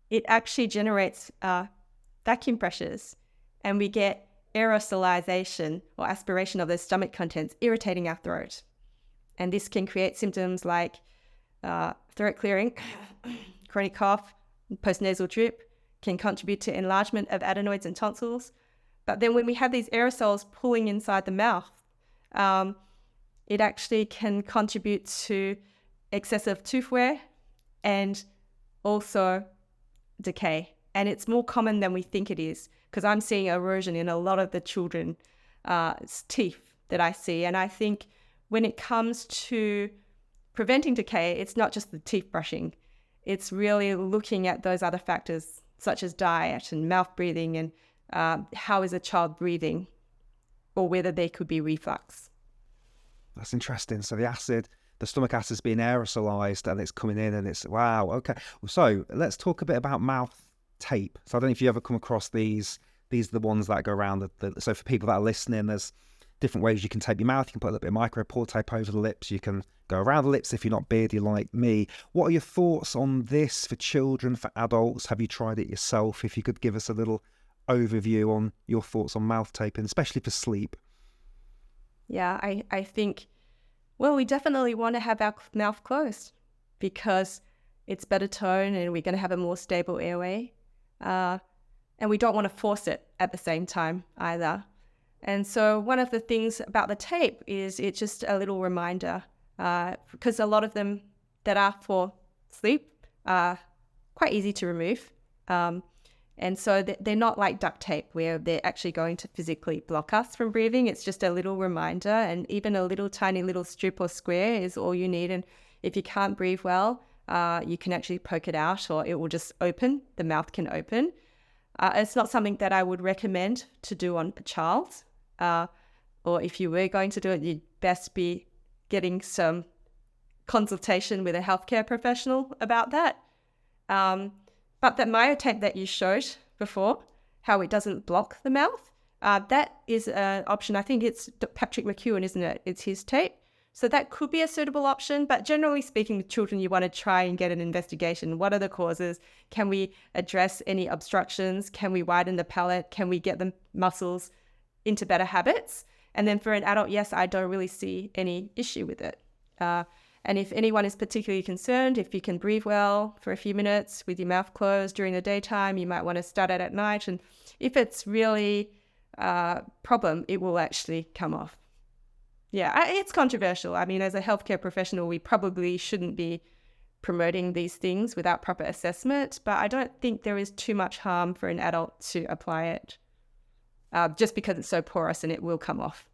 Speaker 2: it actually generates vacuum pressures, and we get aerosolization or aspiration of the stomach contents, irritating our throat. And this can create symptoms like throat clearing, chronic cough, postnasal drip, can contribute to enlargement of adenoids and tonsils. But then when we have these aerosols pulling inside the mouth, it actually can contribute to excessive tooth wear and also decay. And it's more common than we think it is, because I'm seeing erosion in a lot of the children's teeth that I see. And I think when it comes to preventing decay, it's not just the teeth brushing. It's really looking at those other factors, such as diet and mouth breathing and how is a child breathing, or whether there could be reflux.
Speaker 1: That's interesting. So the stomach acid's being aerosolized and it's coming in and it's, wow, okay. So let's talk a bit about mouth tape. So I don't know if you ever come across these are the ones that go around. So for people that are listening, there's different ways you can tape your mouth. You can put a little bit of micro pore tape over the lips. You can go around the lips if you're not beardy like me. What are your thoughts on this for children, for adults? Have you tried it yourself? If you could give us a little overview on your thoughts on mouth taping, especially for sleep.
Speaker 2: Yeah, I think, well, we definitely want to have our mouth closed because it's better tone and we're going to have a more stable airway. And we don't want to force it at the same time either. And so one of the things about the tape is it's just a little reminder, because a lot of them that are for sleep are quite easy to remove. And so they're not like duct tape where they're actually going to physically block us from breathing. It's just a little reminder, and even a little tiny little strip or square is all you need. And if you can't breathe well, you can actually poke it out or it will just open. The mouth can open. It's not something that I would recommend to do on a child. Or if you were going to do it, you'd best be getting some consultation with a healthcare professional about that. But that myotape that you showed before, how it doesn't block the mouth, that is an option. I think it's Patrick McEwen, isn't it? It's his tape. So that could be a suitable option, but generally speaking, with children, you want to try and get an investigation. What are the causes? Can we address any obstructions? Can we widen the palate? Can we get the muscles into better habits? And then for an adult, yes, I don't really see any issue with it. And if anyone is particularly concerned, if you can breathe well for a few minutes with your mouth closed during the daytime, you might want to start it at night. And if it's really a problem, it will actually come off. Yeah, it's controversial. I mean, as a healthcare professional, we probably shouldn't be promoting these things without proper assessment, but I don't think there is too much harm for an adult to apply it just because it's so porous and it will come off.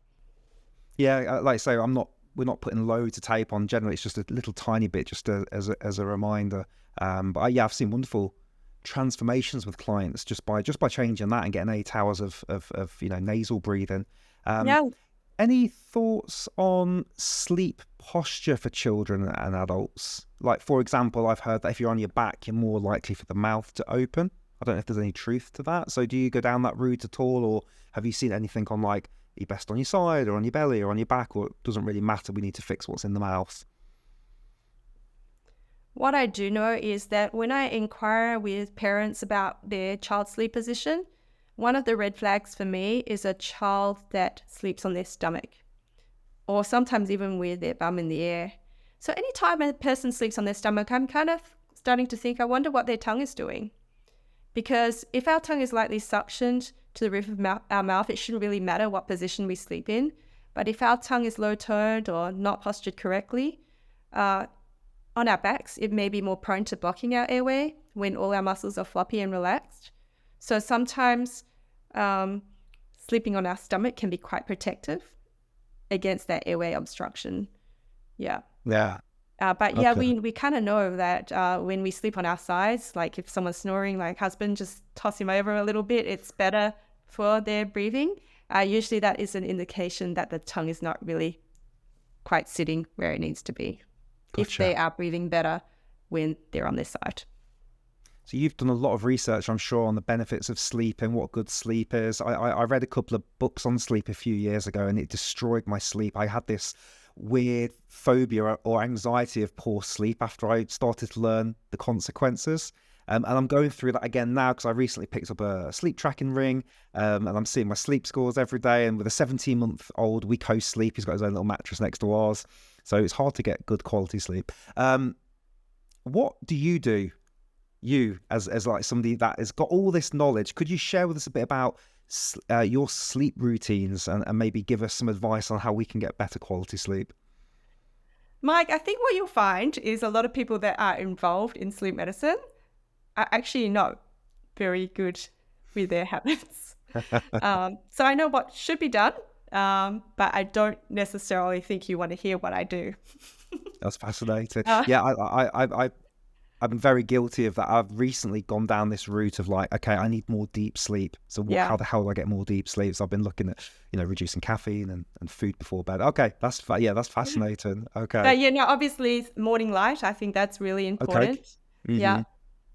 Speaker 1: Yeah, like I say, we're not putting loads of tape on. Generally, it's just a little tiny bit, just as a reminder. But I've seen wonderful transformations with clients just by changing that and getting 8 hours of nasal breathing.
Speaker 2: Yeah.
Speaker 1: Any thoughts on sleep posture for children and adults? Like, for example, I've heard that if you're on your back, you're more likely for the mouth to open. I don't know if there's any truth to that. So do you go down that route at all? Or have you seen anything on like, are you best on your side or on your belly or on your back, or it doesn't really matter, we need to fix what's in the mouth?
Speaker 2: What I do know is that when I inquire with parents about their child's sleep position, one of the red flags for me is a child that sleeps on their stomach, or sometimes even with their bum in the air. So anytime a person sleeps on their stomach, I'm kind of starting to think, I wonder what their tongue is doing. Because if our tongue is lightly suctioned to the roof of our mouth, it shouldn't really matter what position we sleep in. But if our tongue is low-toned or not postured correctly, on our backs, it may be more prone to blocking our airway when all our muscles are floppy and relaxed. So sometimes sleeping on our stomach can be quite protective against that airway obstruction. Yeah.
Speaker 1: Yeah.
Speaker 2: But yeah, we kind of know that when we sleep on our sides, like if someone's snoring, like husband, just toss him over a little bit, it's better for their breathing. Usually that is an indication that the tongue is not really quite sitting where it needs to be. Gotcha. If they are breathing better when they're on their side.
Speaker 1: So you've done a lot of research, I'm sure, on the benefits of sleep and what good sleep is. I read a couple of books on sleep a few years ago and it destroyed my sleep. I had this weird phobia or anxiety of poor sleep after I started to learn the consequences. And I'm going through that again now because I recently picked up a sleep tracking ring and I'm seeing my sleep scores every day. And with a 17-month-old, we co-sleep. He's got his own little mattress next to ours. So it's hard to get good quality sleep. What do? You as like somebody that has got all this knowledge, could you share with us a bit about your sleep routines and maybe give us some advice on how we can get better quality sleep?
Speaker 2: Mike, I think what you'll find is a lot of people that are involved in sleep medicine are actually not very good with their habits. So I know what should be done, but I don't necessarily think you want to hear what I do.
Speaker 1: That's fascinating. Yeah, I'm very guilty of that. I've recently gone down this route of like, okay, I need more deep sleep. So how the hell do I get more deep sleep? So I've been looking at, reducing caffeine and food before bed. Okay, that's fascinating. Okay.
Speaker 2: Obviously morning light. I think that's really important. Okay. Mm-hmm. Yeah.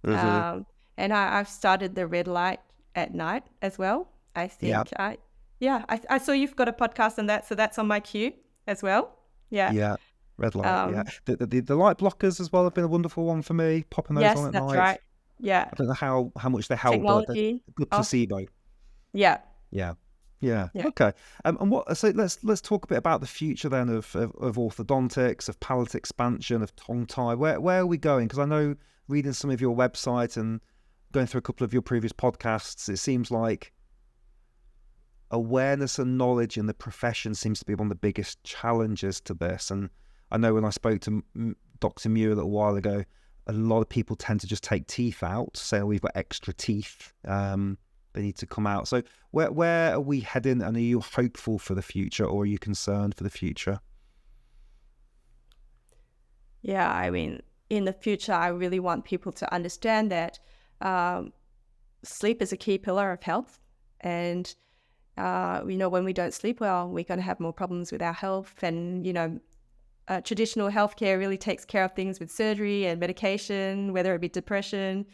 Speaker 2: Mm-hmm. And I've started the red light at night as well. I think. I saw you've got a podcast on that, so that's on my queue as well. Yeah.
Speaker 1: Yeah. Red light, The light blockers as well have been a wonderful one for me. Popping those on at night. Yes, that's right. Yeah. I don't know how much they help,
Speaker 2: technology.
Speaker 1: But good placebo.
Speaker 2: Yeah.
Speaker 1: Yeah. Okay. And what? So let's talk a bit about the future then of orthodontics, of palate expansion, of tongue tie. Where are we going? Because I know reading some of your website and going through a couple of your previous podcasts, it seems like awareness and knowledge in the profession seems to be one of the biggest challenges to this. And I know when I spoke to Dr. Mew a little while ago, a lot of people tend to just take teeth out, say we've got extra teeth, they need to come out. So where are we heading, and are you hopeful for the future, or are you concerned for the future?
Speaker 2: Yeah, I mean, in the future, I really want people to understand that sleep is a key pillar of health. And, when we don't sleep well, we're going to have more problems with our health. And, traditional healthcare really takes care of things with surgery and medication, whether it be depression,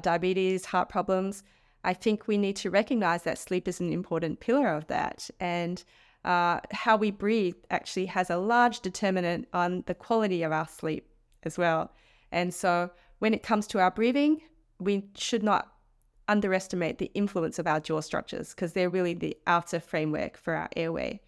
Speaker 2: diabetes, heart problems. I think we need to recognize that sleep is an important pillar of that. And how we breathe actually has a large determinant on the quality of our sleep as well. And so when it comes to our breathing, we should not underestimate the influence of our jaw structures, because they're really the outer framework for our airway.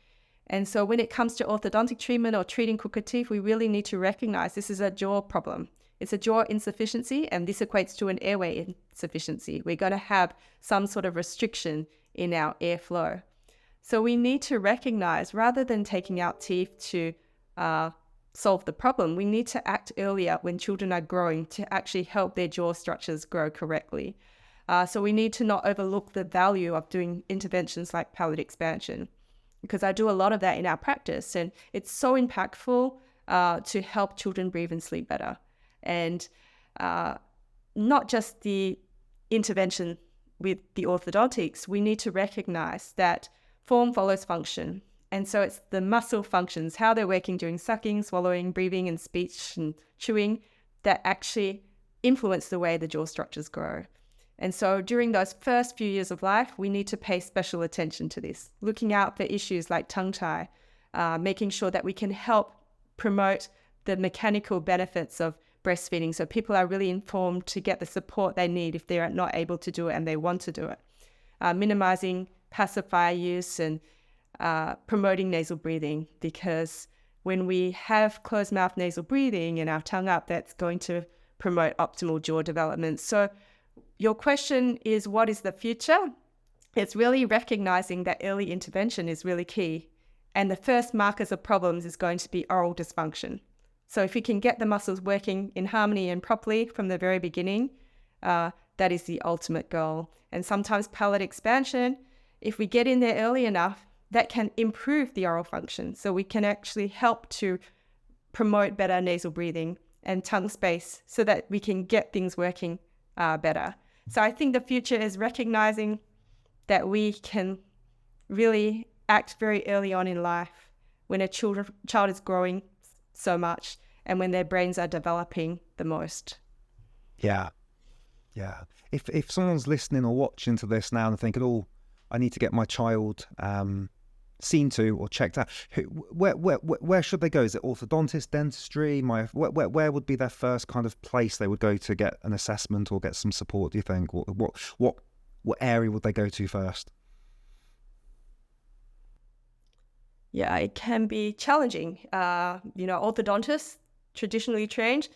Speaker 2: And so when it comes to orthodontic treatment or treating crooked teeth, we really need to recognize this is a jaw problem. It's a jaw insufficiency, and this equates to an airway insufficiency. We're going to have some sort of restriction in our airflow. So we need to recognize, rather than taking out teeth to solve the problem, we need to act earlier when children are growing to actually help their jaw structures grow correctly. So we need to not overlook the value of doing interventions like palate expansion, because I do a lot of that in our practice, and it's so impactful to help children breathe and sleep better. And not just the intervention with the orthodontics, we need to recognize that form follows function. And so it's the muscle functions, how they're working during sucking, swallowing, breathing, and speech and chewing, that actually influence the way the jaw structures grow. And so during those first few years of life, we need to pay special attention to this, looking out for issues like tongue tie, making sure that we can help promote the mechanical benefits of breastfeeding, so people are really informed to get the support they need if they're not able to do it and they want to do it. Minimizing pacifier use and promoting nasal breathing, because when we have closed mouth nasal breathing and our tongue up, that's going to promote optimal jaw development. So your question is, what is the future? It's really recognizing that early intervention is really key. And the first markers of problems is going to be oral dysfunction. So if we can get the muscles working in harmony and properly from the very beginning, that is the ultimate goal. And sometimes palate expansion, if we get in there early enough, that can improve the oral function. So we can actually help to promote better nasal breathing and tongue space so that we can get things working better. So I think the future is recognizing that we can really act very early on in life when a child is growing so much and when their brains are developing the most.
Speaker 1: Yeah. If someone's listening or watching to this now and thinking, oh, I need to get my child seen to or checked out, where should they go? Is it orthodontist, dentistry? Where would be their first kind of place they would go to get an assessment or get some support, do you think? What area would they go to first?
Speaker 2: Yeah, it can be challenging. Orthodontists, traditionally trained,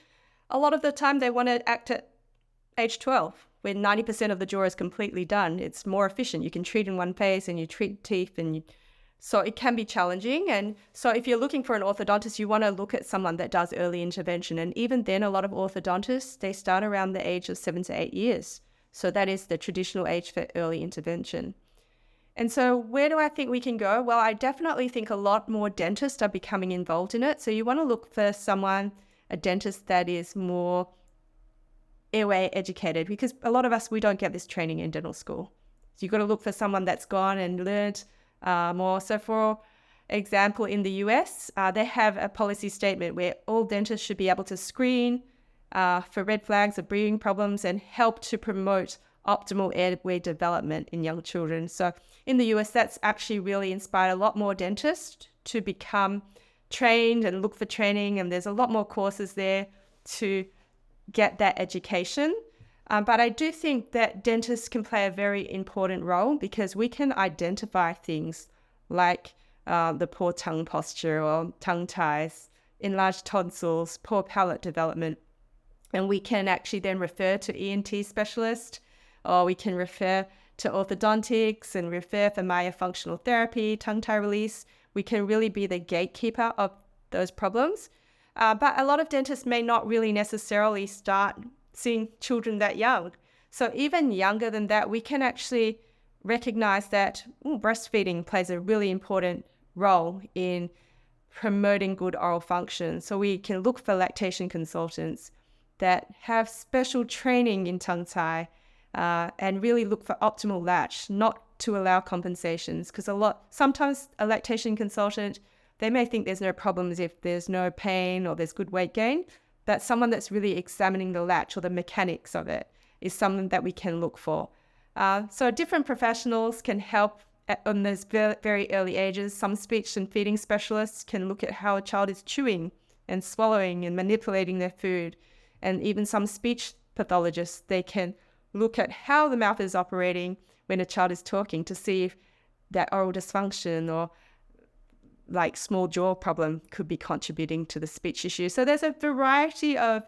Speaker 2: a lot of the time they want to act at age 12, when 90% of the jaw is completely done. It's more efficient. You can treat in one phase and you treat teeth, so it can be challenging. And so if you're looking for an orthodontist, you want to look at someone that does early intervention. And even then, a lot of orthodontists, they start around the age of 7 to 8 years. So that is the traditional age for early intervention. And so where do I think we can go? Well, I definitely think a lot more dentists are becoming involved in it. So you want to look for a dentist that is more airway educated, because a lot of us, we don't get this training in dental school. So you've got to look for someone that's gone and learned more. So for example, in the US, they have a policy statement where all dentists should be able to screen for red flags of breathing problems and help to promote optimal airway development in young children. So in the US, that's actually really inspired a lot more dentists to become trained and look for training. And there's a lot more courses there to get that education. But I do think that dentists can play a very important role, because we can identify things like the poor tongue posture or tongue ties, enlarged tonsils, poor palate development. And we can actually then refer to ENT specialist, or we can refer to orthodontics and refer for myofunctional therapy, tongue tie release. We can really be the gatekeeper of those problems. But a lot of dentists may not really necessarily start seeing children that young. So even younger than that, we can actually recognize that breastfeeding plays a really important role in promoting good oral function. So we can look for lactation consultants that have special training in tongue tie and really look for optimal latch, not to allow compensations, because sometimes a lactation consultant, they may think there's no problems if there's no pain or there's good weight gain, but someone that's really examining the latch or the mechanics of it is something that we can look for. So different professionals can help on those very early ages. Some speech and feeding specialists can look at how a child is chewing and swallowing and manipulating their food. And even some speech pathologists, they can look at how the mouth is operating when a child is talking to see if that oral dysfunction or like small jaw problem could be contributing to the speech issue. So there's a variety of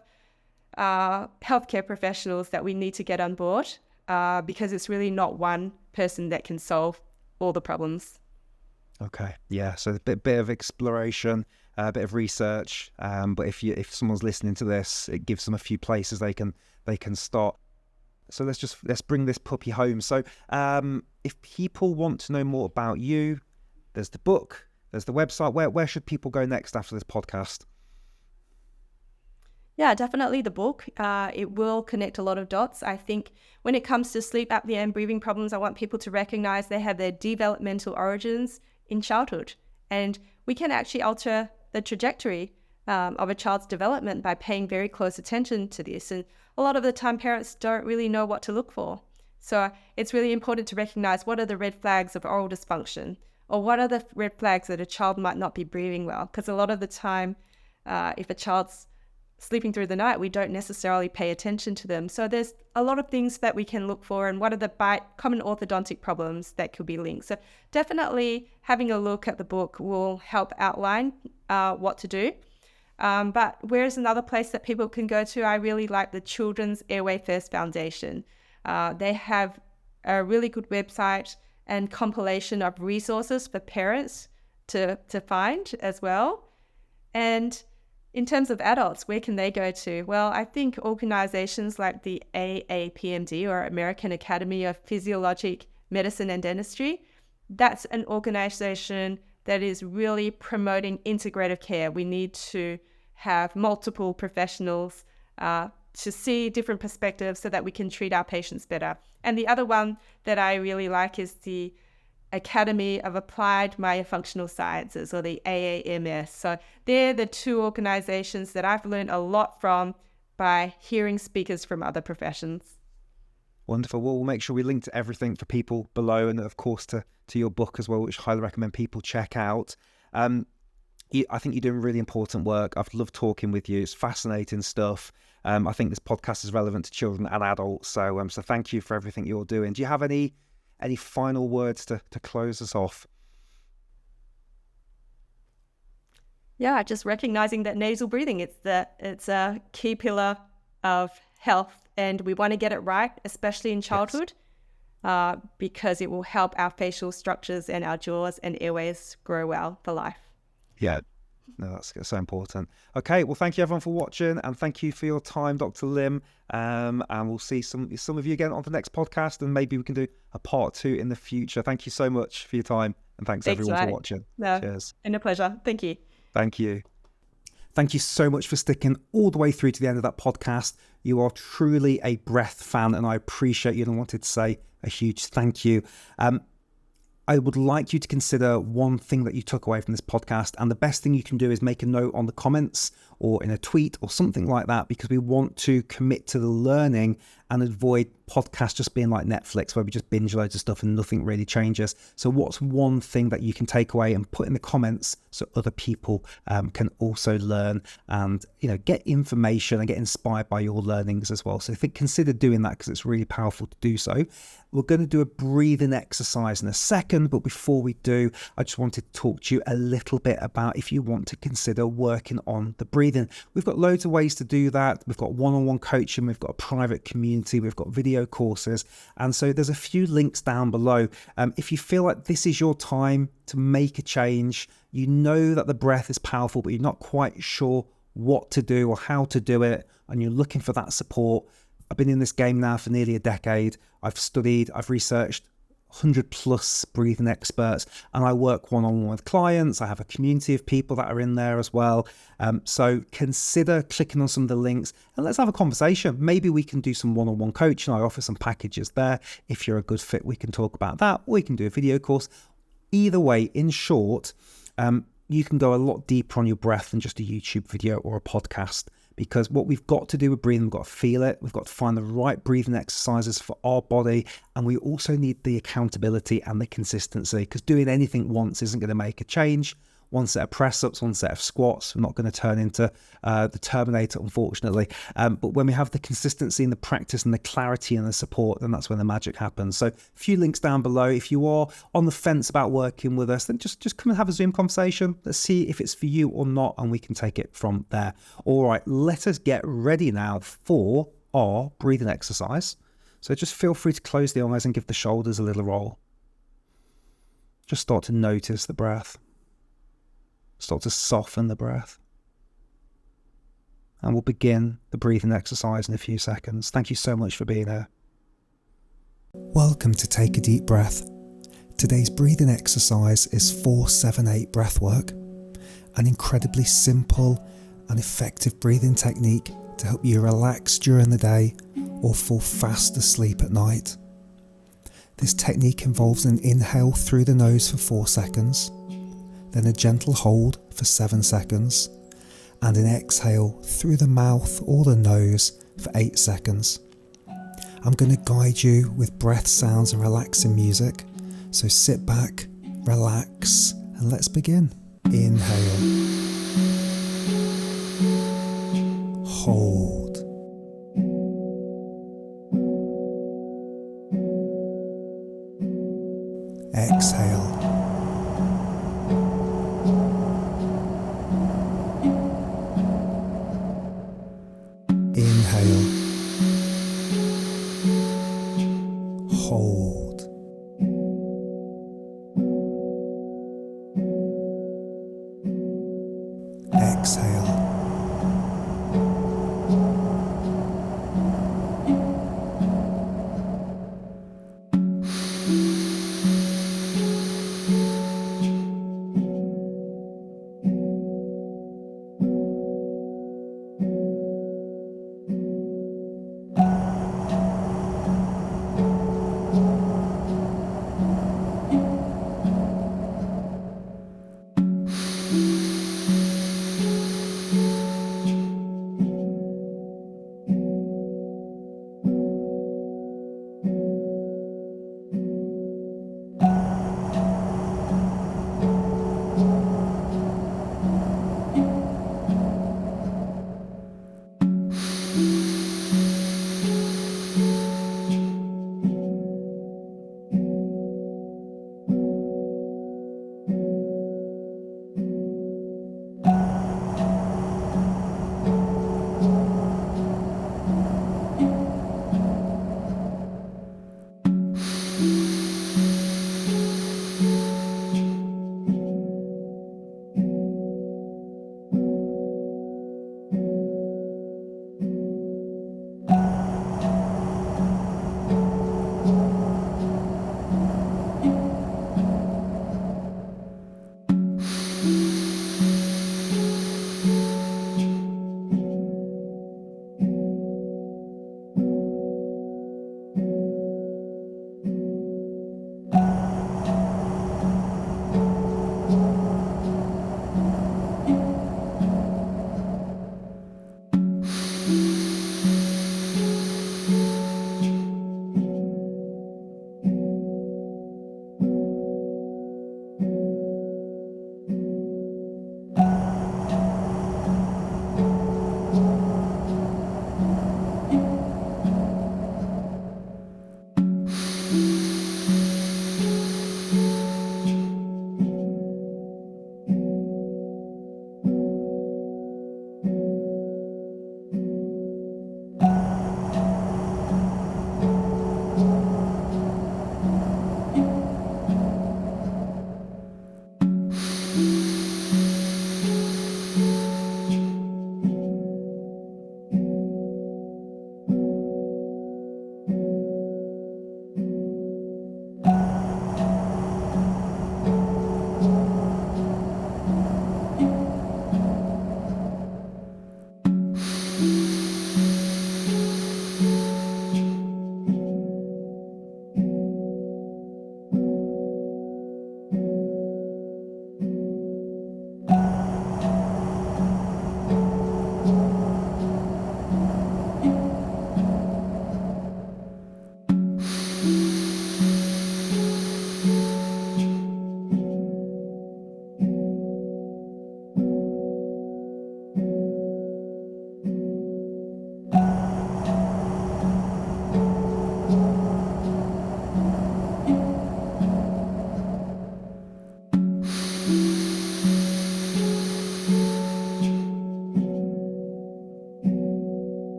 Speaker 2: healthcare professionals that we need to get on board because it's really not one person that can solve all the problems.
Speaker 1: Okay, yeah. So a bit of exploration, a bit of research. But if someone's listening to this, it gives them a few places they can start. So let's bring this puppy home. So if people want to know more about you, there's the book, there's the website. Where should people go next after this podcast?
Speaker 2: Yeah, definitely the book. It will connect a lot of dots. I think when it comes to sleep apnea and breathing problems, I want people to recognize they have their developmental origins in childhood. And we can actually alter the trajectory of a child's development by paying very close attention to this. And a lot of the time, parents don't really know what to look for. So it's really important to recognize what are the red flags of oral dysfunction, or what are the red flags that a child might not be breathing well. Because a lot of the time, if a child's sleeping through the night, we don't necessarily pay attention to them. So there's a lot of things that we can look for, and what are the common orthodontic problems that could be linked. So definitely having a look at the book will help outline what to do. But where's another place that people can go to? I really like the Children's Airway First Foundation. They have a really good website and compilation of resources for parents to find as well. And in terms of adults, where can they go to? Well, I think organizations like the AAPMD, or American Academy of Physiologic Medicine and Dentistry, that's an organization that is really promoting integrative care. We need to have multiple professionals to see different perspectives so that we can treat our patients better. And the other one that I really like is the Academy of Applied Myofunctional Sciences, or the AAMS. So they're the two organizations that I've learned a lot from by hearing speakers from other professions.
Speaker 1: Wonderful. Well, we'll make sure we link to everything for people below, and of course to your book as well, which I highly recommend people check out. I think you're doing really important work. I've loved talking with you. It's fascinating stuff. I think this podcast is relevant to children and adults. So thank you for everything you're doing. Do you have any final words to close us off?
Speaker 2: Yeah, just recognizing that nasal breathing, it's a key pillar of health, and we want to get it right, especially in childhood, because it will help our facial structures and our jaws and airways grow well for life.
Speaker 1: Yeah, no, that's so important. Okay, well, thank you everyone for watching, and thank you for your time, Dr. Lim. And we'll see some of you again on the next podcast, and maybe we can do a part 2 in the future. Thank you so much for your time, and thanks everyone for watching.
Speaker 2: No,
Speaker 1: cheers.
Speaker 2: And a pleasure. Thank you.
Speaker 1: Thank you. Thank you so much for sticking all the way through to the end of that podcast. You are truly a Breath fan, and I appreciate you, and I wanted to say a huge thank you. I would like you to consider one thing that you took away from this podcast, and the best thing you can do is make a note on the comments or in a tweet or something like that, because we want to commit to the learning and avoid podcasts just being like Netflix, where we just binge loads of stuff and nothing really changes. So what's one thing that you can take away and put in the comments so other people can also learn and get information and get inspired by your learnings as well? So consider doing that, because it's really powerful to do so. We're going to do a breathing exercise in a second, but before we do, I just wanted to talk to you a little bit about if you want to consider working on the breathing. We've got loads of ways to do that. We've got one-on-one coaching, we've got a private community, we've got video courses, and so there's a few links down below. If you feel like this is your time to make a change, you know that the breath is powerful, but you're not quite sure what to do or how to do it, and you're looking for that support. I've been in this game now for nearly a decade. I've studied, I've researched 100 plus breathing experts, and I work one-on-one with clients. I have a community of people that are in there as well. So consider clicking on some of the links and let's have a conversation. Maybe we can do some one-on-one coaching. I offer some packages there. If you're a good fit, we can talk about that, or we can do a video course. Either way, in short, you can go a lot deeper on your breath than just a YouTube video or a podcast, because what we've got to do with breathing, we've got to feel it. We've got to find the right breathing exercises for our body. And we also need the accountability and the consistency, because doing anything once isn't going to make a change. One set of press-ups, one set of squats, we're not going to turn into the Terminator, unfortunately. But when we have the consistency and the practice and the clarity and the support, then that's when the magic happens. So a few links down below. If you are on the fence about working with us, then just come and have a Zoom conversation. Let's see if it's for you or not, and we can take it from there. All right, let us get ready now for our breathing exercise. So just feel free to close the eyes and give the shoulders a little roll. Just start to notice the breath. Start to soften the breath. And we'll begin the breathing exercise in a few seconds. Thank you so much for being here. Welcome to Take a Deep Breath. Today's breathing exercise is 4-7-8 breathwork, an incredibly simple and effective breathing technique to help you relax during the day or fall fast asleep at night. This technique involves an inhale through the nose for 4 seconds, then a gentle hold for 7 seconds, and an exhale through the mouth or the nose for 8 seconds. I'm going to guide you with breath sounds and relaxing music, so sit back, relax, and let's begin. Inhale, hold, exhale. Inhale, hold, exhale,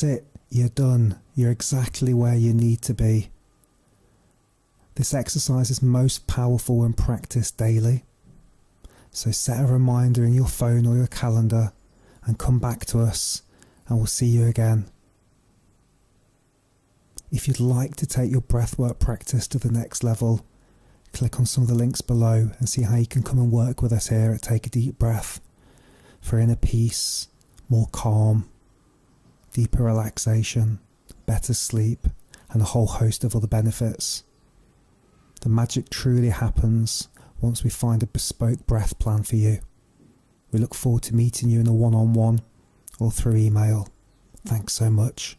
Speaker 1: That's it. You're done. You're exactly where you need to be. This exercise is most powerful when practiced daily. So set a reminder in your phone or your calendar and come back to us, and we'll see you again. If you'd like to take your breathwork practice to the next level, click on some of the links below and see how you can come and work with us here at Take a Deep Breath for inner peace, more calm, deeper relaxation, better sleep, and a whole host of other benefits. The magic truly happens once we find a bespoke breath plan for you. We look forward to meeting you in a one-on-one or through email. Thanks so much.